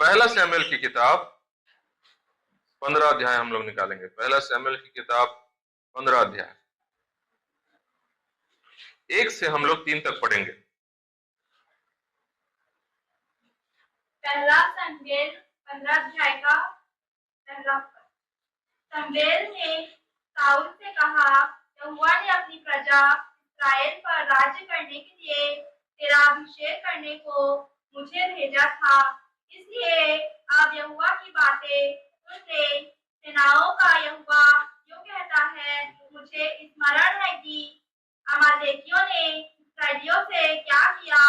पहला सैमुएल की किताब 15 अध्याय हम लोग निकालेंगे। पहला सैमुएल की किताब 15 अध्याय 1 से हम लोग 3 तक पढ़ेंगे। पहला सैमुएल 15 अध्याय का पहला पद। शमूएल ने शाऊल से कहा, यहोवा ने अपनी प्रजा इस्राएल पर राज्य करने के लिए तेरा अभिषेक करने को मुझे भेजा था। इसलिए अब यहोवा की बातें सुन ले। सेनाओं का यहोवा यूं कहता है, मुझे स्मरण है कि अमालेकियों ने इस्राएलियों से क्या किया।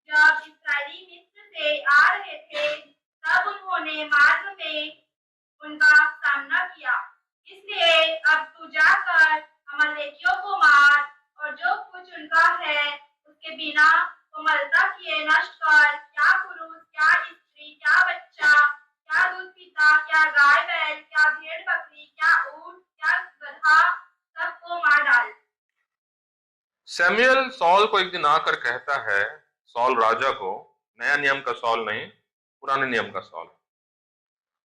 जब इस्राएली मिस्र से आ रहे थे तब उन्होंने मार्ग में उनका सामना किया। इसलिए अब तू जाकर अमालेकियों को मार और जो कुछ उनका है उसके बिना कोमलता किए नष्ट कर। क्या पुरुष, क्या स्त्री, क्या बच्चा, क्या दूध पीता, क्या गाय बैल, क्या भेड़ बकरी, क्या ऊंट, क्या गधा, सबको मार डाल। सैमुएल सॉल को एक दिन आकर कहता है, सॉल राजा को, नया नियम का सॉल नहीं, पुराने नियम का सॉल,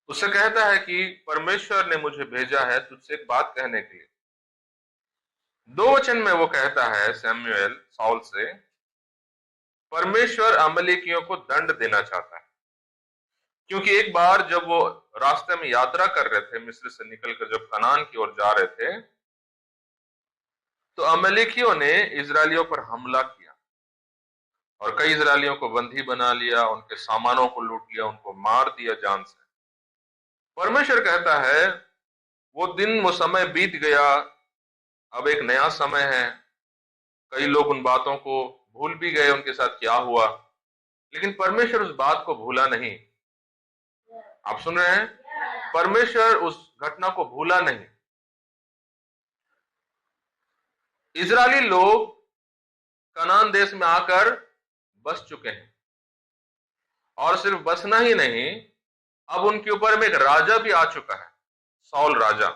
उससे कहता है कि परमेश्वर ने मुझे भेजा है तुझसे एक बात कहने के लिए। 2 वचन में वो कहता है सैमुएल सॉल से, परमेश्वर अमलेकियों को दंड देना चाहता है। क्योंकि एक बार जब वो रास्ते में यात्रा कर रहे थे, मिस्र से निकलकर जब कनान की ओर जा रहे थे, तो अमलेकियों ने इजरायलियों पर हमला किया और कई इजरायलियों को बंदी बना लिया, उनके सामानों को लूट लिया, उनको मार दिया जान से। परमेश्वर कहता है वो दिन, वो समय बीत गया, अब एक नया समय है। कई लोग उन बातों को भूल भी गए, उनके साथ क्या हुआ, लेकिन परमेश्वर उस बात को भूला नहीं। आप सुन रहे हैं? परमेश्वर उस घटना को भूला नहीं। इजरायली लोग कनान देश में आकर बस चुके हैं, और सिर्फ बसना ही नहीं, अब उनके ऊपर में एक राजा भी आ चुका है, सॉल राजा।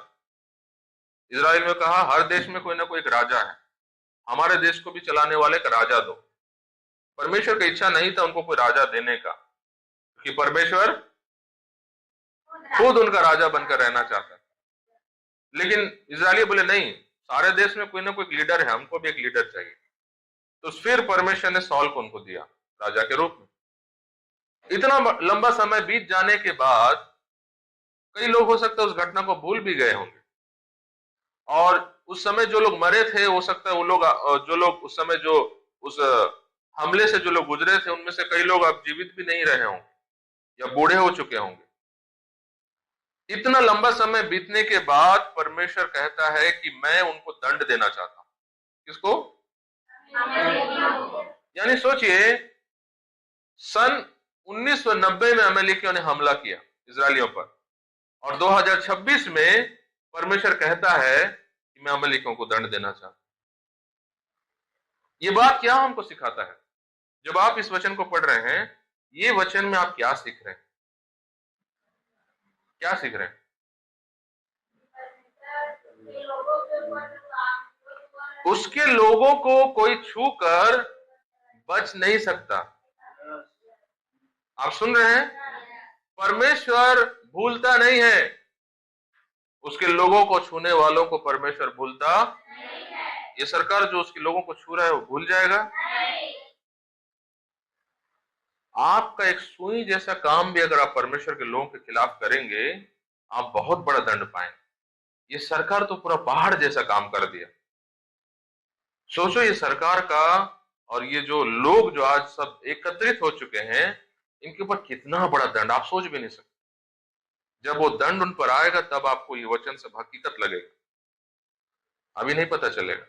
इजराइल में कहा हर देश में कोई ना कोई एक राजा है, हमारे देश को भी चलाने वाले का राजा दो। परमेश्वर की इच्छा नहीं था उनको कोई राजा देने का, क्योंकि परमेश्वर खुद उनका राजा बनकर रहना चाहता है। लेकिन इजराइली बोले नहीं, सारे देश में कोई ना कोई लीडर है, हमको भी एक लीडर चाहिए। तो फिर परमेश्वर ने सॉल को उनको दिया राजा के रूप में। इतना लंबा समय बीत जाने के बाद कई लोग हो सकता है उस घटना को भूल भी गए होंगे, और उस समय जो लोग मरे थे, हो सकता है वो लोग, जो लोग उस समय जो उस हमले से जो लोग गुजरे थे, उनमें से कई लोग अब जीवित भी नहीं रहे होंगे या बूढ़े हो चुके होंगे। इतना लंबा समय बीतने के बाद परमेश्वर कहता है कि मैं उनको दंड देना चाहता हूं। किसको? यानी सोचिए, सन 1990 में अमेरिकियों ने हमला किया इजरायलियों पर, और 2026 में परमेश्वर कहता है कि मैं अमेरिकियों को दंड देना चाहता हूं। ये बात क्या हमको सिखाता है? जब आप इस वचन को पढ़ रहे हैं, ये वचन में आप क्या सीख रहे हैं? क्या सीख रहे हैं? उसके लोगों को कोई छूकर बच नहीं सकता। आप सुन रहे हैं? परमेश्वर भूलता नहीं है, उसके लोगों को छूने वालों को परमेश्वर भूलता नहीं है। ये सरकार जो उसके लोगों को छू रहा है वो भूल जाएगा? नहीं। आपका एक सुई जैसा काम भी अगर आप परमेश्वर के लोगों के खिलाफ करेंगे, आप बहुत बड़ा दंड पाएंगे। ये सरकार तो पूरा पहाड़ जैसा काम कर दिया। सोचो ये सरकार का और ये जो लोग जो आज सब एकत्रित हो चुके हैं, इनके ऊपर कितना बड़ा दंड, आप सोच भी नहीं सकते। जब वो दंड उन पर आएगा तब आपको ये वचन सब हकीकत लगेगा, अभी नहीं पता चलेगा।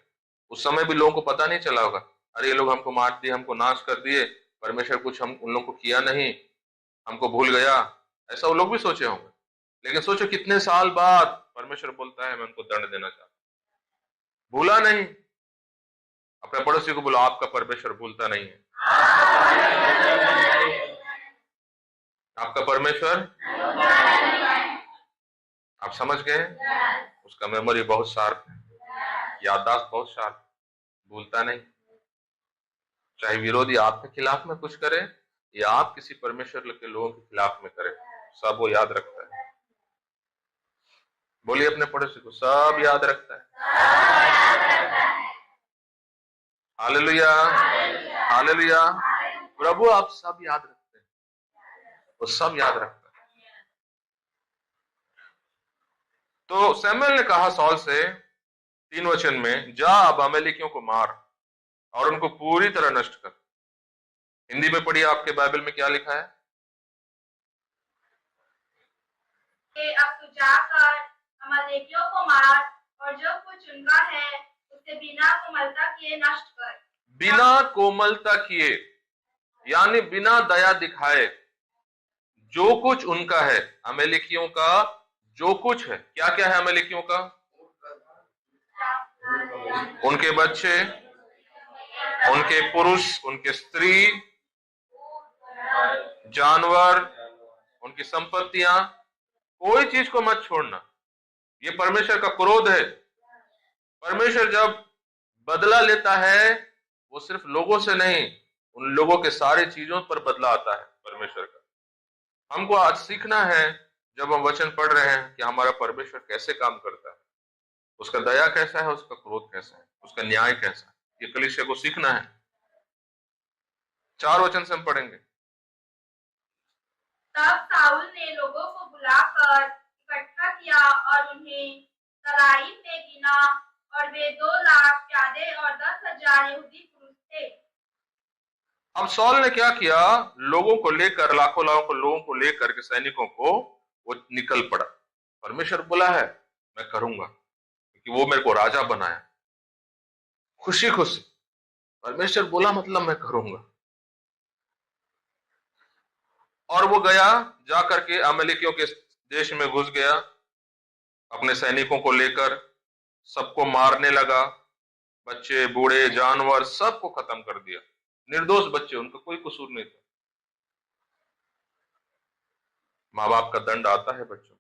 उस समय भी लोगों को पता नहीं चला होगा, अरे ये लोग हमको मार दिए, हमको नाश कर दिए, परमेश्वर कुछ हम उन लोगों को किया नहीं, हमको भूल गया, ऐसा वो लोग भी सोचे होंगे। लेकिन सोचो कितने साल बाद परमेश्वर बोलता है मैं उनको दंड देना चाहता हूं। भूला नहीं। अपने पड़ोसी को बोलो आपका परमेश्वर भूलता नहीं है। आपका परमेश्वर, आप समझ गए? उसका मेमोरी बहुत शार्प है, याददाश्त बहुत शार्प, भूलता नहीं। चाहे विरोधी आपके खिलाफ में कुछ करे या आप किसी परमेश्वर के लोगों के खिलाफ में करें, सब वो याद रखता है। बोलिए अपने पड़ोसी को, सब याद रखता है। Hallelujah, hallelujah. प्रभु आप सब याद रखते हैं, वो सब याद रखता है। तो सैमुएल ने कहा सॉल से 3 वचन में, जा अब अमेलिकियों को मार और उनको पूरी तरह नष्ट कर। हिंदी में पढ़िए, आपके बाइबल में क्या लिखा है? अब तू जाकर अमालेकियों को मार और जो कुछ उनका है उसे बिना कोमलता किए नष्ट कर। बिना कोमलता किए यानी बिना दया दिखाए, जो कुछ उनका है, अमेलिकियों का जो कुछ है। क्या क्या है अमेलिकियों का? उनके बच्चे, उनके पुरुष, उनके स्त्री, जानवर, उनकी संपत्तियां, कोई चीज को मत छोड़ना। ये परमेश्वर का क्रोध है। परमेश्वर जब बदला लेता है, वो सिर्फ लोगों से नहीं, उन लोगों के सारे चीजों पर बदला आता है परमेश्वर का। हमको आज सीखना है, जब हम वचन पढ़ रहे हैं, कि हमारा परमेश्वर कैसे काम करता है, उसका दया कैसा है, उसका क्रोध कैसा है, उसका न्याय कैसा है। ये कलीसिया को सीखना है। 4 वचन से हम पढ़ेंगे। तब साउल ने लोगों को बुलाकर इकट्ठा किया और उन्हें तलाईम में गिना, और वे 2 लाख प्यादे और 10,000 यहूदी पुरुष थे। अब सॉल ने क्या किया? लोगों को लेकर, लाखों लाखों लोगों को लेकर के, सैनिकों को, वो निकल पड़ा। परमेश्वर बोला है मैं करूंगा, क्योंकि वो मेरे को राजा बनाया। खुशी खुशी परमेश्वर बोला, मतलब मैं करूंगा। और वो गया, जा करके अमेलिकियों के देश में घुस गया, अपने सैनिकों को लेकर सबको मारने लगा। बच्चे, बूढ़े, जानवर, सबको खत्म कर दिया। निर्दोष बच्चे, उनका कोई कसूर नहीं था। माँ बाप का दंड आता है बच्चों।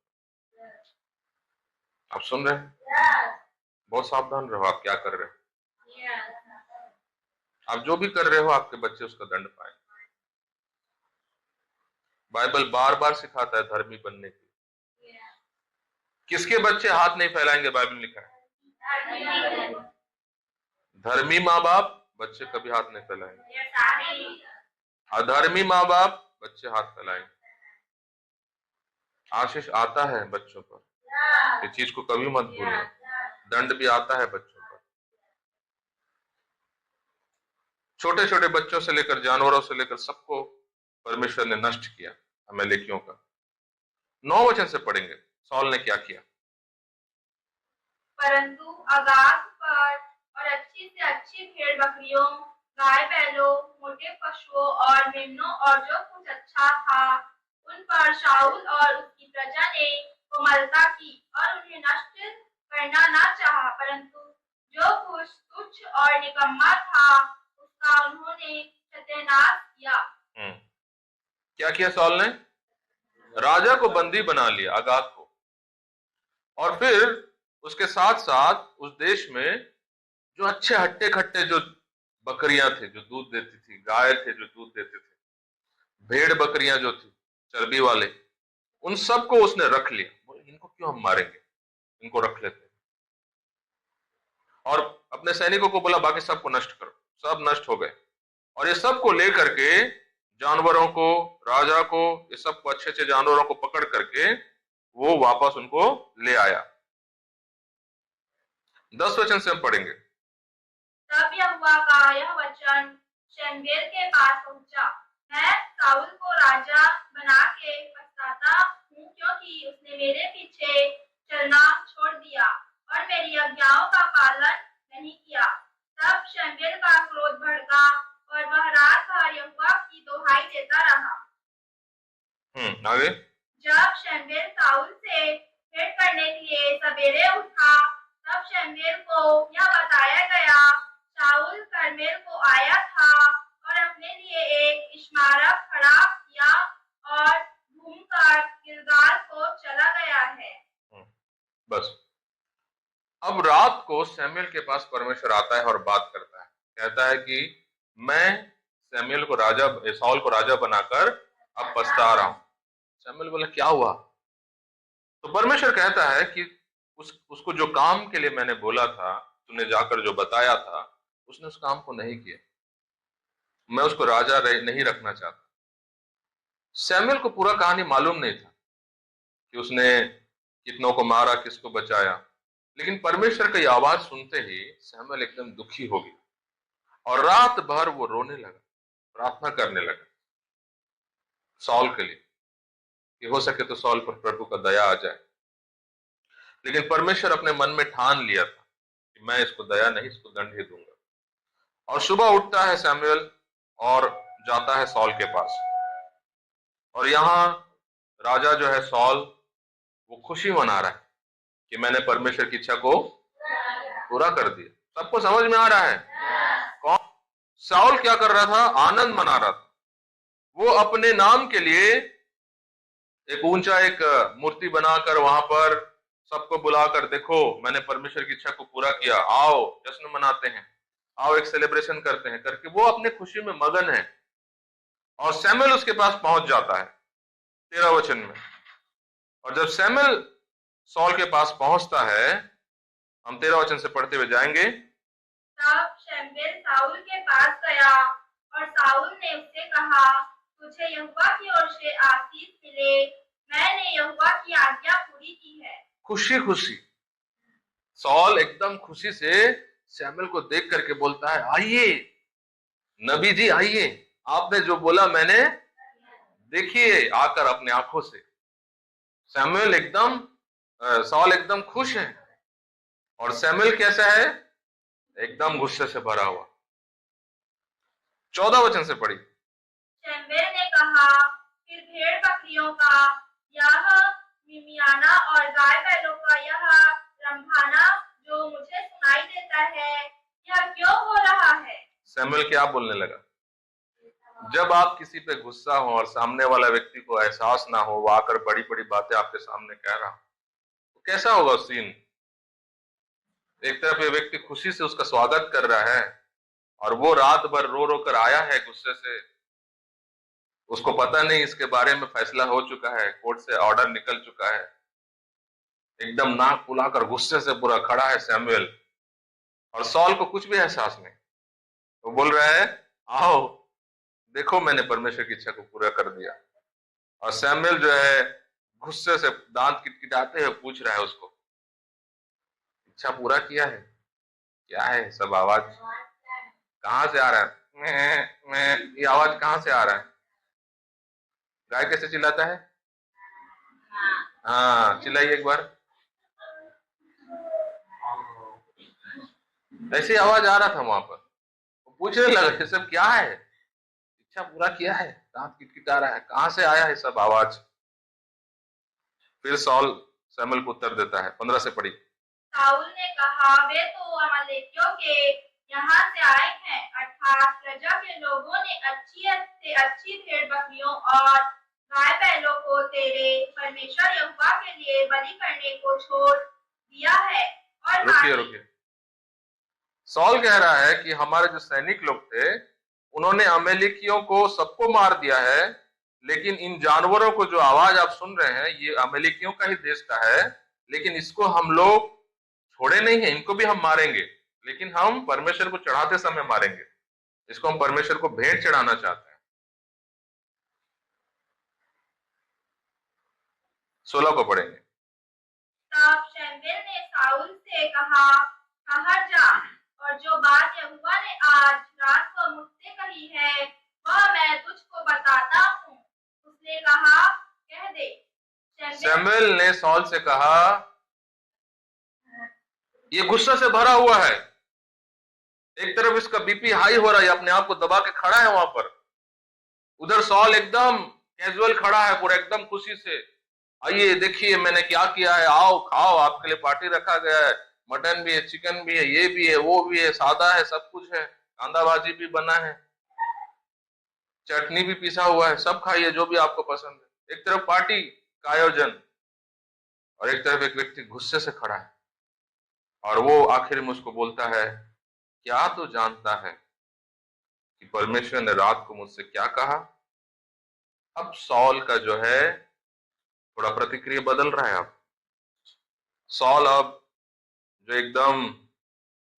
आप सुन रहे हैं? बहुत सावधान रहो, आप क्या कर रहे हो। आप जो भी कर रहे हो, आपके बच्चे उसका दंड पाए। बाइबल बार बार सिखाता है धर्मी बनने की। किसके बच्चे हाथ नहीं फैलाएंगे? बाइबल लिखा है, धर्मी माँ बाप बच्चे कभी हाथ नहीं फैलाएंगे, अधर्मी माँ बाप बच्चे हाथ फैलाएंगे। आशीष आता है बच्चों पर, इस चीज को कभी मत भूलना। दंड भी आता है बच्चों पर। छोटे छोटे बच्चों से लेकर, जानवरों से लेकर, सबको परमेश्वर ने नष्ट किया, अमेलेकियों का। 9 वचन से पढ़ेंगे सॉल ने क्या किया। परंतु अगाग पर और अच्छी से अच्छी भेड़ बकरियों, गाय बैलों, मोटे पशुओं और मेमनों और जो कुछ अच्छा था, उन पर शाऊल और उसकी प्रजा ने कोमलता की और उन्हें नष्ट करना न चाहा, परंतु जो कुछ तुच्छ और निकम्मा था उसका उन्होंने सत्यानाश किया। क्या किया सॉल ने? राजा को बंदी बना लिया, अगाग को, और फिर उसके साथ साथ उस देश में जो अच्छे हट्टे खट्टे जो बकरियां थे जो दूध देती थी, गाय थे जो दूध देते थे, भेड़ बकरियां जो थी चर्बी वाले, उन सबको उसने रख लिया। इनको क्यों हम मारेंगे, इनको रख लेते। और अपने सैनिकों को बोला बाकी सबको नष्ट करो। सब नष्ट हो गए, और ये सबको लेकर के, जानवरों को, राजा को, ये सबको, अच्छे अच्छे जानवरों को पकड़ करके वो वापस उनको ले आया। 10 वचन से हम पढ़ेंगे। तब यहोवा का यह वचन शमूएल के पास पहुंचा, मैं साउल को राजा बना के पछताता हूँ, क्योंकि उसने मेरे पीछे चलना छोड़ दिया और मेरी आज्ञाओं का पालन नहीं किया। तब शमूएल का क्रोध भड़का और वह रात भर यहोवा की दुहाई देता रहा। आगे। जब शमूएल साउल से भेंट करने के लिए सवेरे उठा, तब शमूएल को यह बताया गया, शाऊल कर्मेल को आया था और अपने लिए एक स्मारक खड़ा किया और घूमकर गिलगाल को चला गया है। बस। अब रात को सैमुएल के पास परमेश्वर आता है और बात करता है। कहता है कि मैं सैमुअल को राजा, साउल को राजा बनाकर अब पछता रहा हूं। सैमुअल बोला क्या हुआ? तो परमेश्वर कहता है कि उसको जो काम के लिए मैंने बोला था, तूने जाकर जो बताया था, उसने उस काम को नहीं किया। मैं उसको राजा नहीं रखना चाहता। सैमुअल को पूरा कहानी मालूम नहीं था कि उसने कितनों को मारा, किसको बचाया, लेकिन परमेश्वर की आवाज सुनते ही सैमुअल एकदम दुखी हो गया और रात भर वो रोने लगा, प्रार्थना करने लगा साउल के लिए कि हो सके तो साउल पर प्रभु का दया आ जाए। लेकिन परमेश्वर अपने मन में ठान लिया था कि मैं इसको दया नहीं, इसको दंड ही दूंगा। और सुबह उठता है सैमुअल और जाता है साउल के पास, और यहां राजा जो है साउल, वो खुशी मना रहा है कि मैंने परमेश्वर की इच्छा को पूरा कर दिया। सबको समझ में आ रहा है? कौन? साउल क्या कर रहा था? आनंद मना रहा था। वो अपने नाम के लिए एक ऊंचा एक मूर्ति बनाकर वहां पर सबको बुलाकर, देखो मैंने परमेश्वर की इच्छा को पूरा किया, आओ जश्न मनाते हैं, आओ एक सेलिब्रेशन करते हैं, करके वो अपने खुशी में मगन है। और सैमुअल उसके पास पहुंच जाता है 13 वचन में। और जब सैमुअल साउल के पास पहुंचता है, हम 13 वचन से पढ़ते हुए जाएंगे। तब शमूएल साउल के पास गया और साउल ने उससे कहा, तुझे यहोवा की ओर से आशीष मिले, मैंने यहोवा की आज्ञा पूरी की है। खुशी खुशी साउल एकदम खुशी से सैमुअल को देख करके बोलता है, आइए नबी जी, आइए, आपने जो बोला मैंने देखिए आकर अपने आंखों से। सैमुअल एकदम साउल एकदम खुश है, और सैमुअल कैसा है? एकदम गुस्से से भरा हुआ। 14 वचन से पढ़ी। शमूएल ने कहा, फिर भेड़ बकरियों का यह मिमियाना और गाय बैलों का यह रंभाना जो मुझे सुनाई देता है, यह क्यों हो रहा है? सैमुअल क्या बोलने लगा? जब आप किसी पे गुस्सा हो और सामने वाला व्यक्ति को एहसास ना हो, वो आकर बड़ी बड़ी बातें आपके सामने कह रहा हो, तो कैसा होगा सीन? एक तरफ ये व्यक्ति खुशी से उसका स्वागत कर रहा है, और वो रात भर रो रो कर आया है गुस्से से। उसको पता नहीं इसके बारे में फैसला हो चुका है, कोर्ट से ऑर्डर निकल चुका है। एकदम नाक फुलाकर गुस्से से पूरा खड़ा है सैमुअल, और साउल को कुछ भी एहसास नहीं। वो बोल रहा है, आओ देखो मैंने परमेश्वर की इच्छा को पूरा कर दिया। और सैमुअल जो है गुस्से से दांत किटकिटाते हुए पूछ रहा है उसको, इच्छा पूरा किया है? क्या है सब आवाज? कहां से आ रहा है? ये आवाज कहां से आ रहा है? गाय कैसे चिल्लाता है? हाँ, चिल्लाइए एक बार। ऐसी आवाज आ रहा था वहां पर। वो पूछने लगा, ये सब क्या है? इच्छा पूरा किया है, दांत किटकिटा रहा है, कहां से आया है सब आवाज? फिर साउल सैमुअल को उत्तर देता है। 15 से पढ़ी। साउल ने कहा, वे तो अमालेकियों के यहाँ से आए हैं, अर्थात प्रजा के लोगों ने अच्छी से अच्छी भेड़ बकरियों और गाय बैलों को तेरे परमेश्वर यहोवा के लिए बलि करने को छोड़ दिया है। और रुकिए, साउल कह रहा है कि हमारे जो सैनिक लोग थे, उन्होंने अमेलेकियों को सबको मार दिया है, लेकिन इन जानवरों को जो आवाज आप सुन रहे हैं, ये अमेलेकियों का ही देश का है, लेकिन इसको हम लोग छोड़े नहीं है, इनको भी हम मारेंगे, लेकिन हम परमेश्वर को चढ़ाते समय मारेंगे। इसको हम परमेश्वर को भेंट चढ़ाना चाहते हैं। 16 को पढ़ेंगे। तब शमूएल ने साउल से कहा, ठहर जा, और जो बात यहोवा ने आज रात को मुझसे कही है, वह मैं तुझको बताता हूँ। उसने कहा, कह दे। शमूएल ने साउल से कहा, ये गुस्सा से भरा हुआ है, एक तरफ इसका बीपी हाई हो रहा है, अपने आप को दबा के खड़ा है वहां पर, उधर साउल एकदम कैजुअल खड़ा है, पूरा एकदम खुशी से, आइए देखिए मैंने क्या किया है, आओ खाओ, आपके लिए पार्टी रखा गया है, मटन भी है, चिकन भी है, ये भी है, वो भी है, सादा है, सब कुछ है, कांदा भाजी भी बना है, चटनी भी पिसा हुआ है, सब खाइए जो भी आपको पसंद है। एक तरफ पार्टी का आयोजन, और एक तरफ एक व्यक्ति गुस्से से खड़ा है, और वो आखिर में उसको बोलता है, क्या तू जानता है कि परमेश्वर ने रात को मुझसे क्या कहा। अब सॉल का जो है थोड़ा प्रतिक्रिया बदल रहा है। अब सॉल अब जो एकदम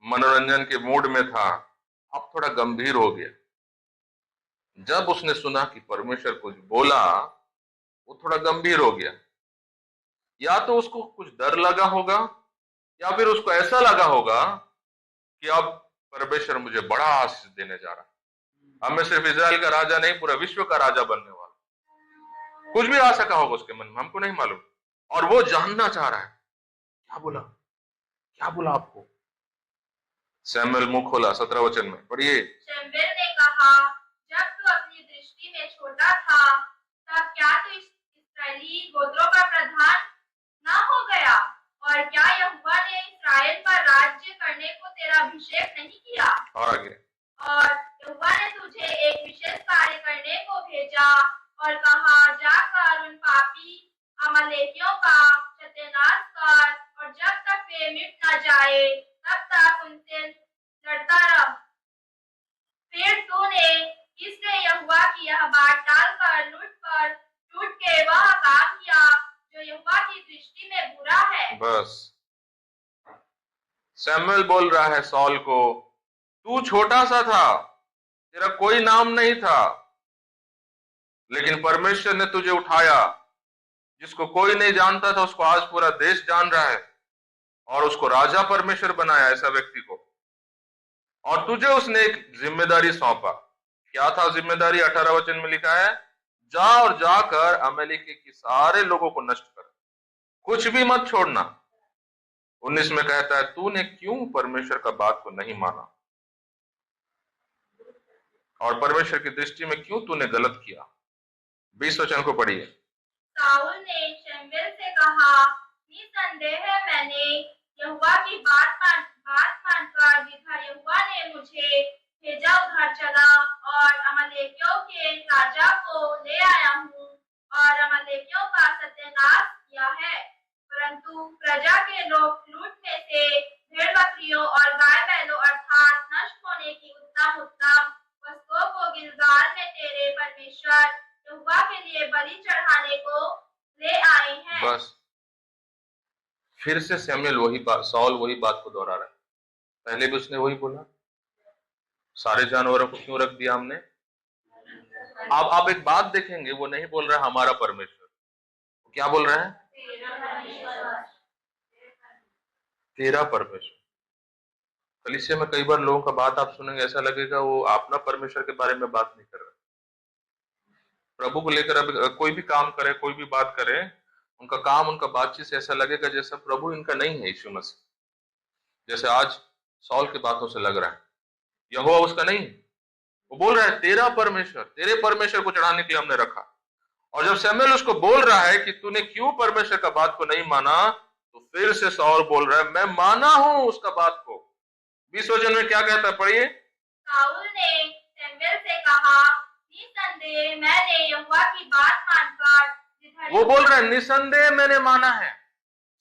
मनोरंजन के मूड में था, अब थोड़ा गंभीर हो गया। जब उसने सुना कि परमेश्वर कुछ बोला, वो थोड़ा गंभीर हो गया। या तो उसको कुछ डर लगा होगा, या फिर उसको ऐसा लगा होगा कि अब परमेश्वर मुझे बड़ा आशीष देने जा रहा है। अब मैं सिर्फ इजराइल का राजा नहीं, पूरा विश्व का राजा बनने वाला। कुछ भी आ सका होगा उसके मन में, हमको नहीं मालूम। और वो जानना चाह रहा है क्या बोला, क्या बोला आपको। सैमुएल मुंह खोला 17 वचन में पढ़िए। शमूएल ने कहा, जब तू अपनी दृष्टि में छोटा था, तब क्या तू इस्राएली गोत्रों का प्रधान न हो गया? और क्या यहोवा ने इस्राएल पर राज्य करने को तेरा अभिषेक नहीं किया? और आगे, और यहोवा ने तुझे एक विशेष कार्य करने को भेजा और कहा, जाकर उन पापी अमालेकियों का सत्यानाश कर, और जब तक वे मिट न जाए तब तक उनसे लड़ता रह। फिर तूने इसलिए यहोवा की यह बात टालकर टूट के वह काम किया जो यहोवा की दृष्टि में बुरा है। बस सैमुएल बोल रहा है सॉल को, तू छोटा सा था, तेरा कोई नाम नहीं था, लेकिन परमेश्वर ने तुझे उठाया। जिसको कोई नहीं जानता था उसको आज पूरा देश जान रहा है, और उसको राजा परमेश्वर बनाया, ऐसा व्यक्ति को। और तुझे उसने एक जिम्मेदारी सौंपा। क्या था जिम्मेदारी? 18 वचन में लिखा है, जा और जाकर अमेरिकी के सारे लोगों को नष्ट कर, कुछ भी मत छोड़ना। 19 में कहता है, तूने क्यों परमेश्वर का बात को नहीं माना, और परमेश्वर की दृष्टि में क्यों तूने गलत किया। 20 वचन को पढ़िए। साउल ने शमूएल से कहा, निसंदेह मैंने यहोवा की बात मानकर जिधर यहोवा ने मुझे भेजा उधर चला, और अमालेकियों के राजा को ले आया हूँ, और अमालेकियों का सत्यानाश किया है। परंतु प्रजा के लोग लूट में से भेड़ बकरियों और गाय बैलों अर्थात नष्ट होने की उत्तम वस्तुओं को गिलगाल में तेरे परमेश्वर यहोवा के लिए बलि चढ़ाने को ले आए हैं। बस फिर से सैमुएल वही बात, सॉल वही बात को दोहरा रहा है। पहले भी उसने वही बोला, सारे जानवरों को क्यों रख दिया हमने। अब आप एक बात देखेंगे, वो नहीं बोल रहा हमारा परमेश्वर, वो क्या बोल रहा है? तेरा परमेश्वर। कलीसिया में कई बार लोगों का बात आप सुनेंगे, ऐसा लगेगा वो अपना परमेश्वर के बारे में बात नहीं कर रहे। प्रभु को लेकर अब कोई भी काम करे, कोई भी बात करे, उनका काम, उनका बातचीत से ऐसा लगेगा जैसा प्रभु इनका नहीं है, यीशु मसीह। जैसे आज सॉल की बातों से लग रहा है यहोवा उसका नहीं। वो बोल रहा है तेरा परमेश्वर, तेरे परमेश्वर को चढ़ाने के लिए हमने रखा। और जब सैमुएल उसको बोल रहा है कि तूने क्यों परमेश्वर का बात को नहीं माना, तो फिर से सॉल बोल रहा है मैं माना हूं उसका बात को। 20 वचन में क्या कहता है, पढ़िए। साउल ने शमूएल से कहा, निसंदेह मैंने यहोवा की बात मानकर। वो बोल रहा है निसंदेह मैंने माना है।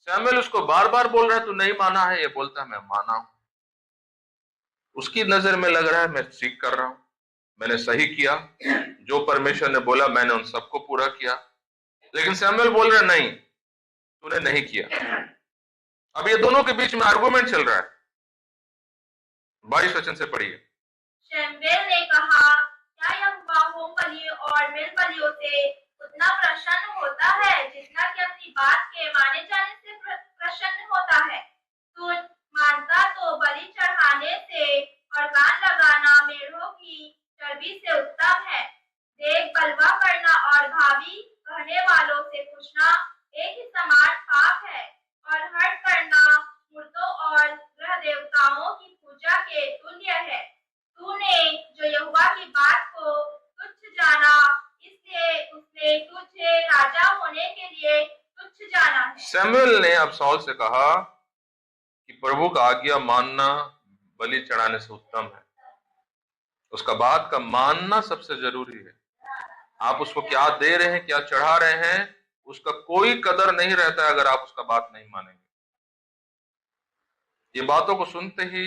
सैमुएल उसको बार बार बोल रहा है तू नहीं माना है, ये बोलता है मैं माना हूं। उसकी नजर में लग रहा है मैं ठीक कर रहा हूं, मैंने सही किया, जो परमेश्वर ने बोला मैंने उन सबको पूरा किया। लेकिन सैमुएल बोल रहा है नहीं, तूने नहीं किया। अब ये दोनों के बीच में आर्गुमेंट चल रहा है। 22 वचन से पढ़िए। शमूएल ने कहा, क्या यहोवा होम बलियों और मेल बलियों से उतना प्रसन्न होता है जितना कि अपनी बात के माने जाने से प्रसन्न होता है? तू मानता तो बलि चढ़ाने से और कान लगाना मेढ़ों की चर्बी से उत्तम है। देख बलवा करना और भावी कहने वालों से पूछना एक ही समान पाप है, और हट करना मूर्तों और ग्रह देवताओं की पूजा के तुल्य है। तूने जो यहोवा की बात को तुच्छ जाना, इसलिए उसने तुझे राजा होने के लिए तुच्छ जाना है। सैमुएल ने अब सॉल से कहा कि प्रभु का आज्ञा मानना बलि चढ़ाने से उत्तम है। उसका बात का मानना सबसे जरूरी है। आप उसको क्या दे रहे हैं, क्या चढ़ा रहे हैं, उसका कोई कदर नहीं रहता है अगर आप उसका बात नहीं मानेंगे। ये बातों को सुनते ही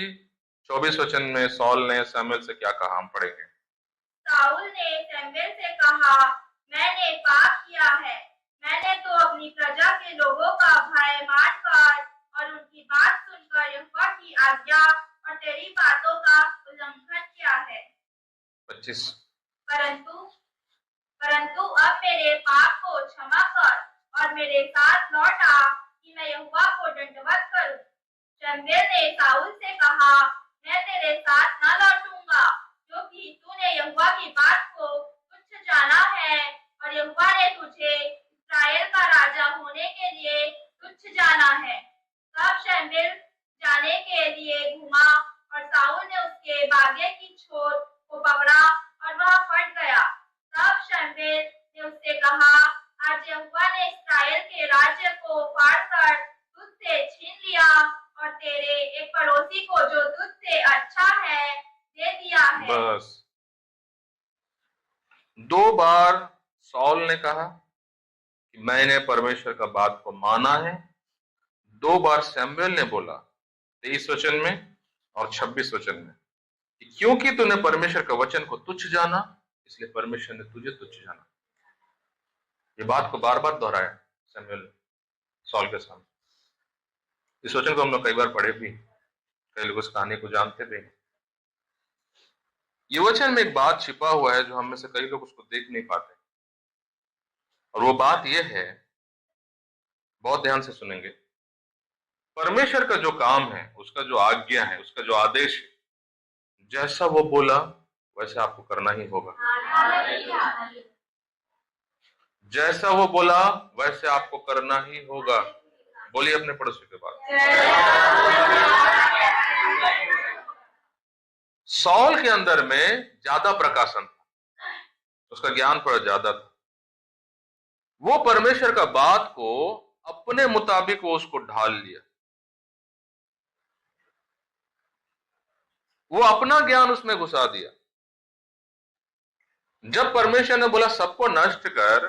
24 वचन में सॉल ने सैमुएल से क्या कहा, हम पढ़ेंगे। साउल ने शमूएल से कहा, मैंने पाप किया है। मैंने तो अपनी प्रजा के लोगों का भय मानकर और उनकी बात सुनकर यहोवा की आज्ञा और तेरी बातों का उल्लंघन किया है। 25। परंतु अब मेरे पाप को क्षमा कर और मेरे साथ लौट आ कि मैं यहोवा को दंडवत करूं। शमूएल ने साउल से कहा, मैं तेरे साथ न लौटूंगा, क्योंकि तूने यहोवा की बात को तुच्छ जाना है और यहोवा ने तुझे इस्राएल का राजा होने के लिए तुच्छ जाना है। तब शमूएल जाने के लिए घूमा और साउल ने उसके बागे की छोर को पकड़ा और वह फट गया। तब शमूएल ने उससे कहा, आज यहोवा ने इस्राएल के राज्य को फाड़कर तुझसे छीन लिया और तेरे एक पड़ोसी को जो तुझसे अच्छा है दे दिया है। बस 2 बार सॉल ने कहा कि मैंने परमेश्वर का बात को माना है। 2 बार शमूएल ने बोला 23 वचन में और 26 वचन में कि क्योंकि तूने परमेश्वर का वचन को तुच्छ जाना, इसलिए परमेश्वर ने तुझे तुच्छ जाना। ये बात को बार बार दोहराया शमूएल ने सॉल के सामने। इस वचन को हम लोग कई बार पढ़े भी, कई लोग इस कहानी को जानते भी। ये वचन में एक बात छिपा हुआ है जो हम में से कई लोग उसको देख नहीं पाते, और वो बात ये है, बहुत ध्यान से सुनेंगे। परमेश्वर का जो काम है, उसका जो आज्ञा है, उसका जो आदेश है, जैसा वो बोला वैसे आपको करना ही होगा। जैसा वो बोला वैसे आपको करना ही होगा। बोलिए अपने पड़ोसी के पास। सॉल के अंदर में ज्यादा प्रकाशन था, उसका ज्ञान थोड़ा ज्यादा था। वो परमेश्वर का बात को अपने मुताबिक वो उसको ढाल लिया। वो अपना ज्ञान उसमें घुसा दिया। जब परमेश्वर ने बोला सबको नष्ट कर,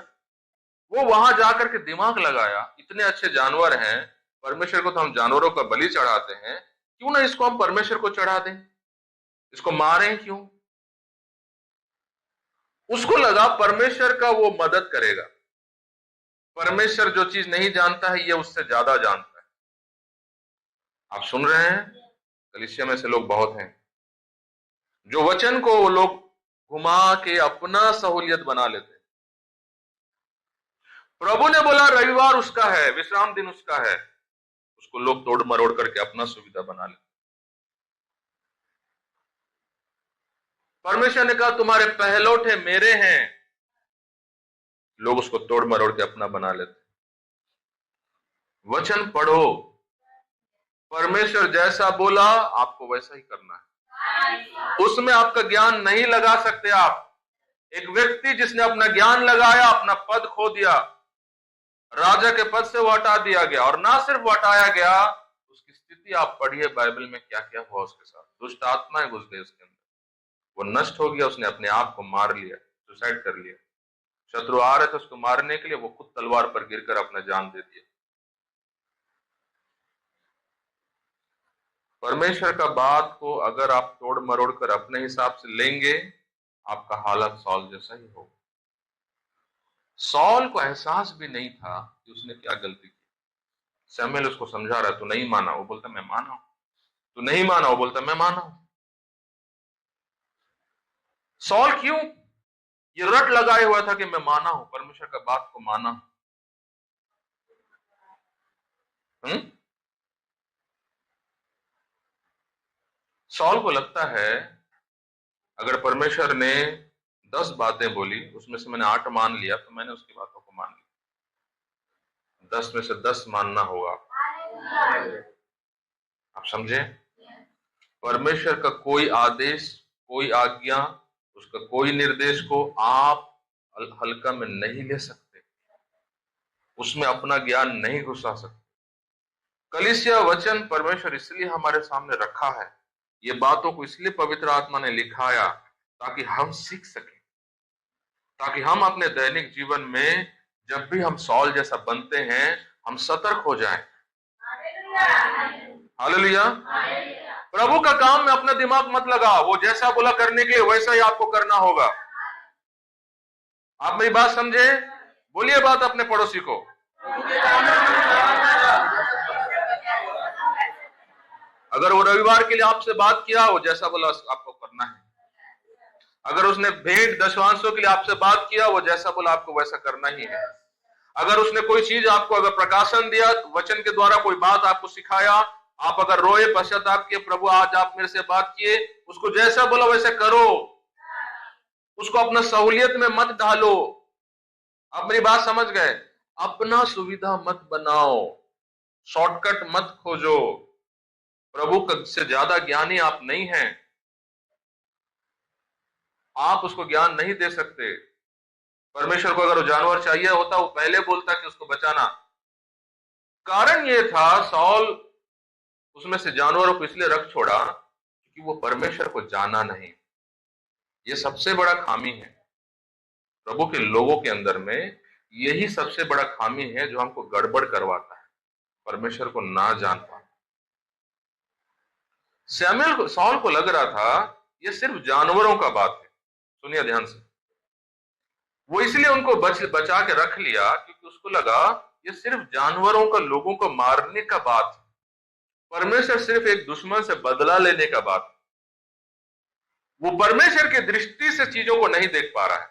वो वहां जाकर के दिमाग लगाया, इतने अच्छे जानवर हैं, परमेश्वर को तो हम जानवरों का बलि चढ़ाते हैं, क्यों ना इसको हम परमेश्वर को चढ़ा दें, इसको मारें क्यों। उसको लगा परमेश्वर का वो मदद करेगा। परमेश्वर जो चीज नहीं जानता है, ये उससे ज्यादा जानता है। आप सुन रहे हैं, कलीसिया में से लोग बहुत हैं जो वचन को वो लोग घुमा के अपना सहूलियत बना लेते हैं। प्रभु ने बोला रविवार उसका है, विश्राम दिन उसका है, उसको लोग तोड़ मरोड़ करके अपना सुविधा बना लेते। परमेश्वर ने कहा तुम्हारे पहलौठे मेरे हैं, लोग उसको तोड़ मरोड़ के अपना बना लेते। वचन पढ़ो, परमेश्वर जैसा बोला आपको वैसा ही करना है। उसमें आपका ज्ञान नहीं लगा सकते आप। एक व्यक्ति जिसने अपना ज्ञान लगाया, अपना पद खो दिया, राजा के पद से वो हटा दिया गया, और ना सिर्फ वो हटाया गया, उसकी स्थिति आप पढ़िए बाइबल में क्या क्या हुआ उसके साथ। दुष्ट आत्माएं घुस गई उसके अंदर, वो नष्ट हो गया, उसने अपने आप को मार लिया, सुसाइड कर लिया। शत्रु आ रहे थे उसको मारने के लिए, वो खुद तलवार पर गिरकर अपना जान दे दिया। परमेश्वर का बात को अगर आप तोड़ मरोड़ कर अपने हिसाब से लेंगे, आपका हालत सॉल जैसा ही होगा। सॉल को एहसास भी नहीं था कि उसने क्या गलती की। शमूएल उसको समझा रहा है, तू नहीं माना, वो बोलता मैं माना हूं। तू नहीं माना, वो बोलता मैं माना हूं। सॉल क्यों ये रट लगाए हुआ था कि मैं माना हूं, परमेश्वर का बात को माना हूं। सॉल को लगता है अगर परमेश्वर ने 10 बातें बोली, उसमें से मैंने 8 मान लिया, तो मैंने उसकी बातों को मान लिया। 10 में से 10 मानना होगा। आप समझे? परमेश्वर का कोई आदेश, कोई आज्ञा, उसका कोई निर्देश को आप हल्का में नहीं ले सकते, उसमें अपना ज्ञान नहीं घुसा सकते। कलीसिया वचन परमेश्वर इसलिए हमारे सामने रखा है, ये बातों को इसलिए पवित्र आत्मा ने लिखाया ताकि हम सीख सकें, ताकि हम अपने दैनिक जीवन में जब भी हम सॉल जैसा बनते हैं, हम सतर्क हो जाएं। हालेलुया। प्रभु का काम में अपना दिमाग मत लगा, वो जैसा बोला करने के लिए वैसा ही आपको करना होगा। आप मेरी बात समझे? बोलिए बात अपने पड़ोसी को। अगर वो रविवार के लिए आपसे बात किया, वो जैसा बोला आपको करना है। अगर उसने भेंट दशवांशों के लिए आपसे बात किया, वो जैसा बोला आपको वैसा करना ही है। अगर उसने कोई चीज आपको अगर प्रकाशन दिया, वचन के द्वारा कोई बात आपको सिखाया, आप अगर रोए, पश्चाताप किए, प्रभु आज आप मेरे से बात किए, उसको जैसा बोला वैसे करो। उसको अपना सहूलियत में मत डालो। आप मेरी बात समझ गए? अपना सुविधा मत बनाओ, शॉर्टकट मत खोजो। प्रभु से ज्यादा ज्ञानी आप नहीं हैं। आप उसको ज्ञान नहीं दे सकते। परमेश्वर को अगर वो जानवर चाहिए होता, वो पहले बोलता कि उसको बचाना। कारण ये था, सॉल उसमें से जानवरों को इसलिए रख छोड़ा क्योंकि वो परमेश्वर को जाना नहीं। ये सबसे बड़ा खामी है प्रभु के लोगों के अंदर में। यही सबसे बड़ा खामी है जो हमको गड़बड़ करवाता है, परमेश्वर को ना जान पाना। सैमुअल को, सॉल को लग रहा था ये सिर्फ जानवरों का बात है। सुनिए ध्यान से। वो इसलिए उनको बचा के रख लिया क्योंकि उसको लगा ये सिर्फ जानवरों का, लोगों को मारने का बात है। परमेश्वर सिर्फ एक दुश्मन से बदला लेने का बात है। वो परमेश्वर की दृष्टि से चीजों को नहीं देख पा रहा है।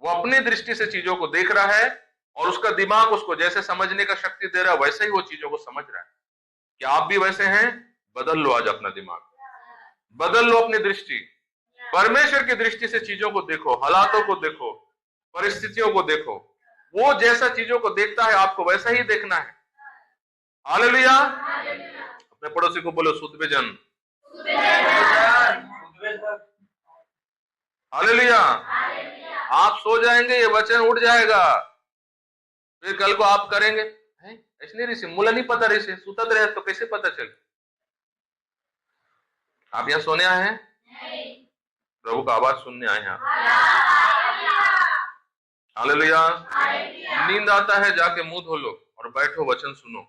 वो अपनी दृष्टि से चीजों को देख रहा है और उसका दिमाग उसको जैसे समझने का शक्ति दे रहा है, वैसे ही वो चीजों को समझ रहा है। क्या आप भी वैसे हैं? बदल लो आज अपना दिमाग, बदल लो अपनी दृष्टि। परमेश्वर की दृष्टि से चीजों को देखो, हालातों को देखो, परिस्थितियों को देखो। वो जैसा चीजों को देखता है, आपको वैसा ही देखना है। हालेलुया। अपने पड़ोसी को बोलो सुध जन। हालेलुया। आप सो जाएंगे, ये वचन उड़ जाएगा, फिर कल को आप करेंगे ऐसे नहीं ऋषि, मुला नहीं पता ऋषि सुतत रहे तो कैसे पता चले? आप यहाँ सोने आए हैं? प्रभु का आवाज सुनने आए हैं? हालेलुया। नींद आता है, जाके मुंह धो लो और बैठो, वचन सुनो।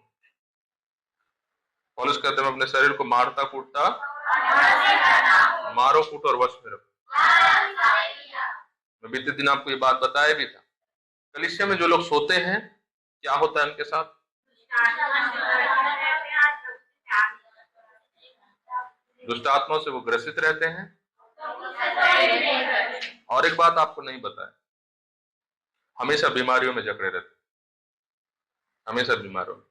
पौलुस कहते हैं अपने शरीर को मारता कूटता, मारो कूटो और वश में रखो। मैं बीते दिन आपको ये बात बताया भी था। कलीसिया में जो लोग सोते हैं, क्या होता है उनके साथ? दुष्ट आत्माओं से वो ग्रसित रहते हैं। और एक बात आपको नहीं बताया, हमेशा बीमारियों में जकड़े रहते, हमेशा बीमारों में।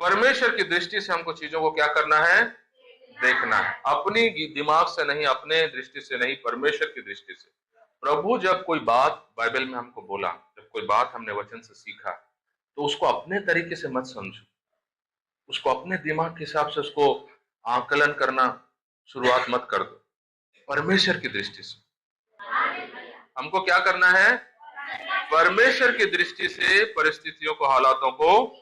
परमेश्वर की दृष्टि से हमको चीजों को क्या करना है? देखना है। अपनी दिमाग से नहीं, अपने दृष्टि से नहीं, परमेश्वर की दृष्टि से। प्रभु जब कोई बात बाइबल में हमको बोला, जब कोई बात हमने वचन से सीखा, तो उसको अपने तरीके से मत समझो, उसको अपने दिमाग के हिसाब से उसको आकलन करना शुरुआत मत कर दो। परमेश्वर की दृष्टि से हमको क्या करना है? परमेश्वर की दृष्टि से परिस्थितियों को, हालातों को।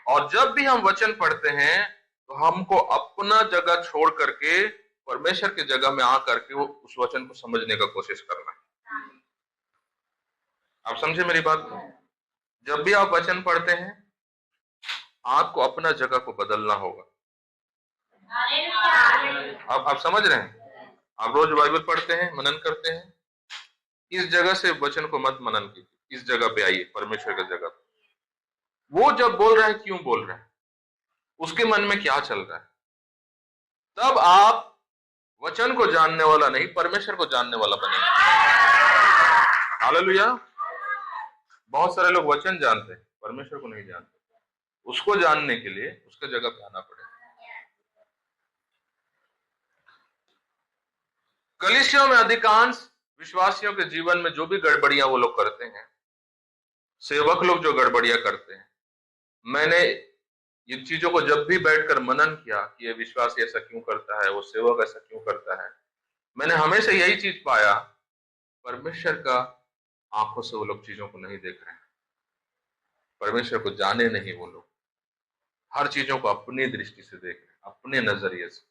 और जब भी हम वचन पढ़ते हैं तो हमको अपना जगह छोड़ करके परमेश्वर की जगह में आ करके वो उस वचन को समझने का कोशिश करना है। आप समझे मेरी बात को? जब भी आप वचन पढ़ते हैं, आपको अपना जगह को बदलना होगा। आप समझ रहे हैं? आप रोज बाइबल पढ़ते हैं, मनन करते हैं, इस जगह से वचन को मत मनन कीजिए, इस जगह पे आइए, परमेश्वर की जगह पे। वो जब बोल रहा है, क्यों बोल रहा है, उसके मन में क्या चल रहा है, तब आप वचन को जानने वाला नहीं, परमेश्वर को जानने वाला बनेंगे। हालेलुया। बहुत सारे लोग वचन जानते हैं, परमेश्वर को नहीं जानते। उसको जानने के लिए उसके जगह पे आना पड़ेगा। कलीसियों में अधिकांश विश्वासियों के जीवन में जो भी गड़बड़ियां वो लोग करते हैं, सेवक लोग जो गड़बड़ियां करते हैं, मैंने इन चीजों को जब भी बैठकर मनन किया कि ये विश्वासी ऐसा क्यों करता है, वो सेवक ऐसा क्यों करता है, मैंने हमेशा यही चीज पाया, परमेश्वर का आंखों से वो लोग चीजों को नहीं देख रहे हैं, परमेश्वर को जाने नहीं वो लोग, हर चीजों को अपनी दृष्टि से देख रहे हैं, अपने नजरिए से।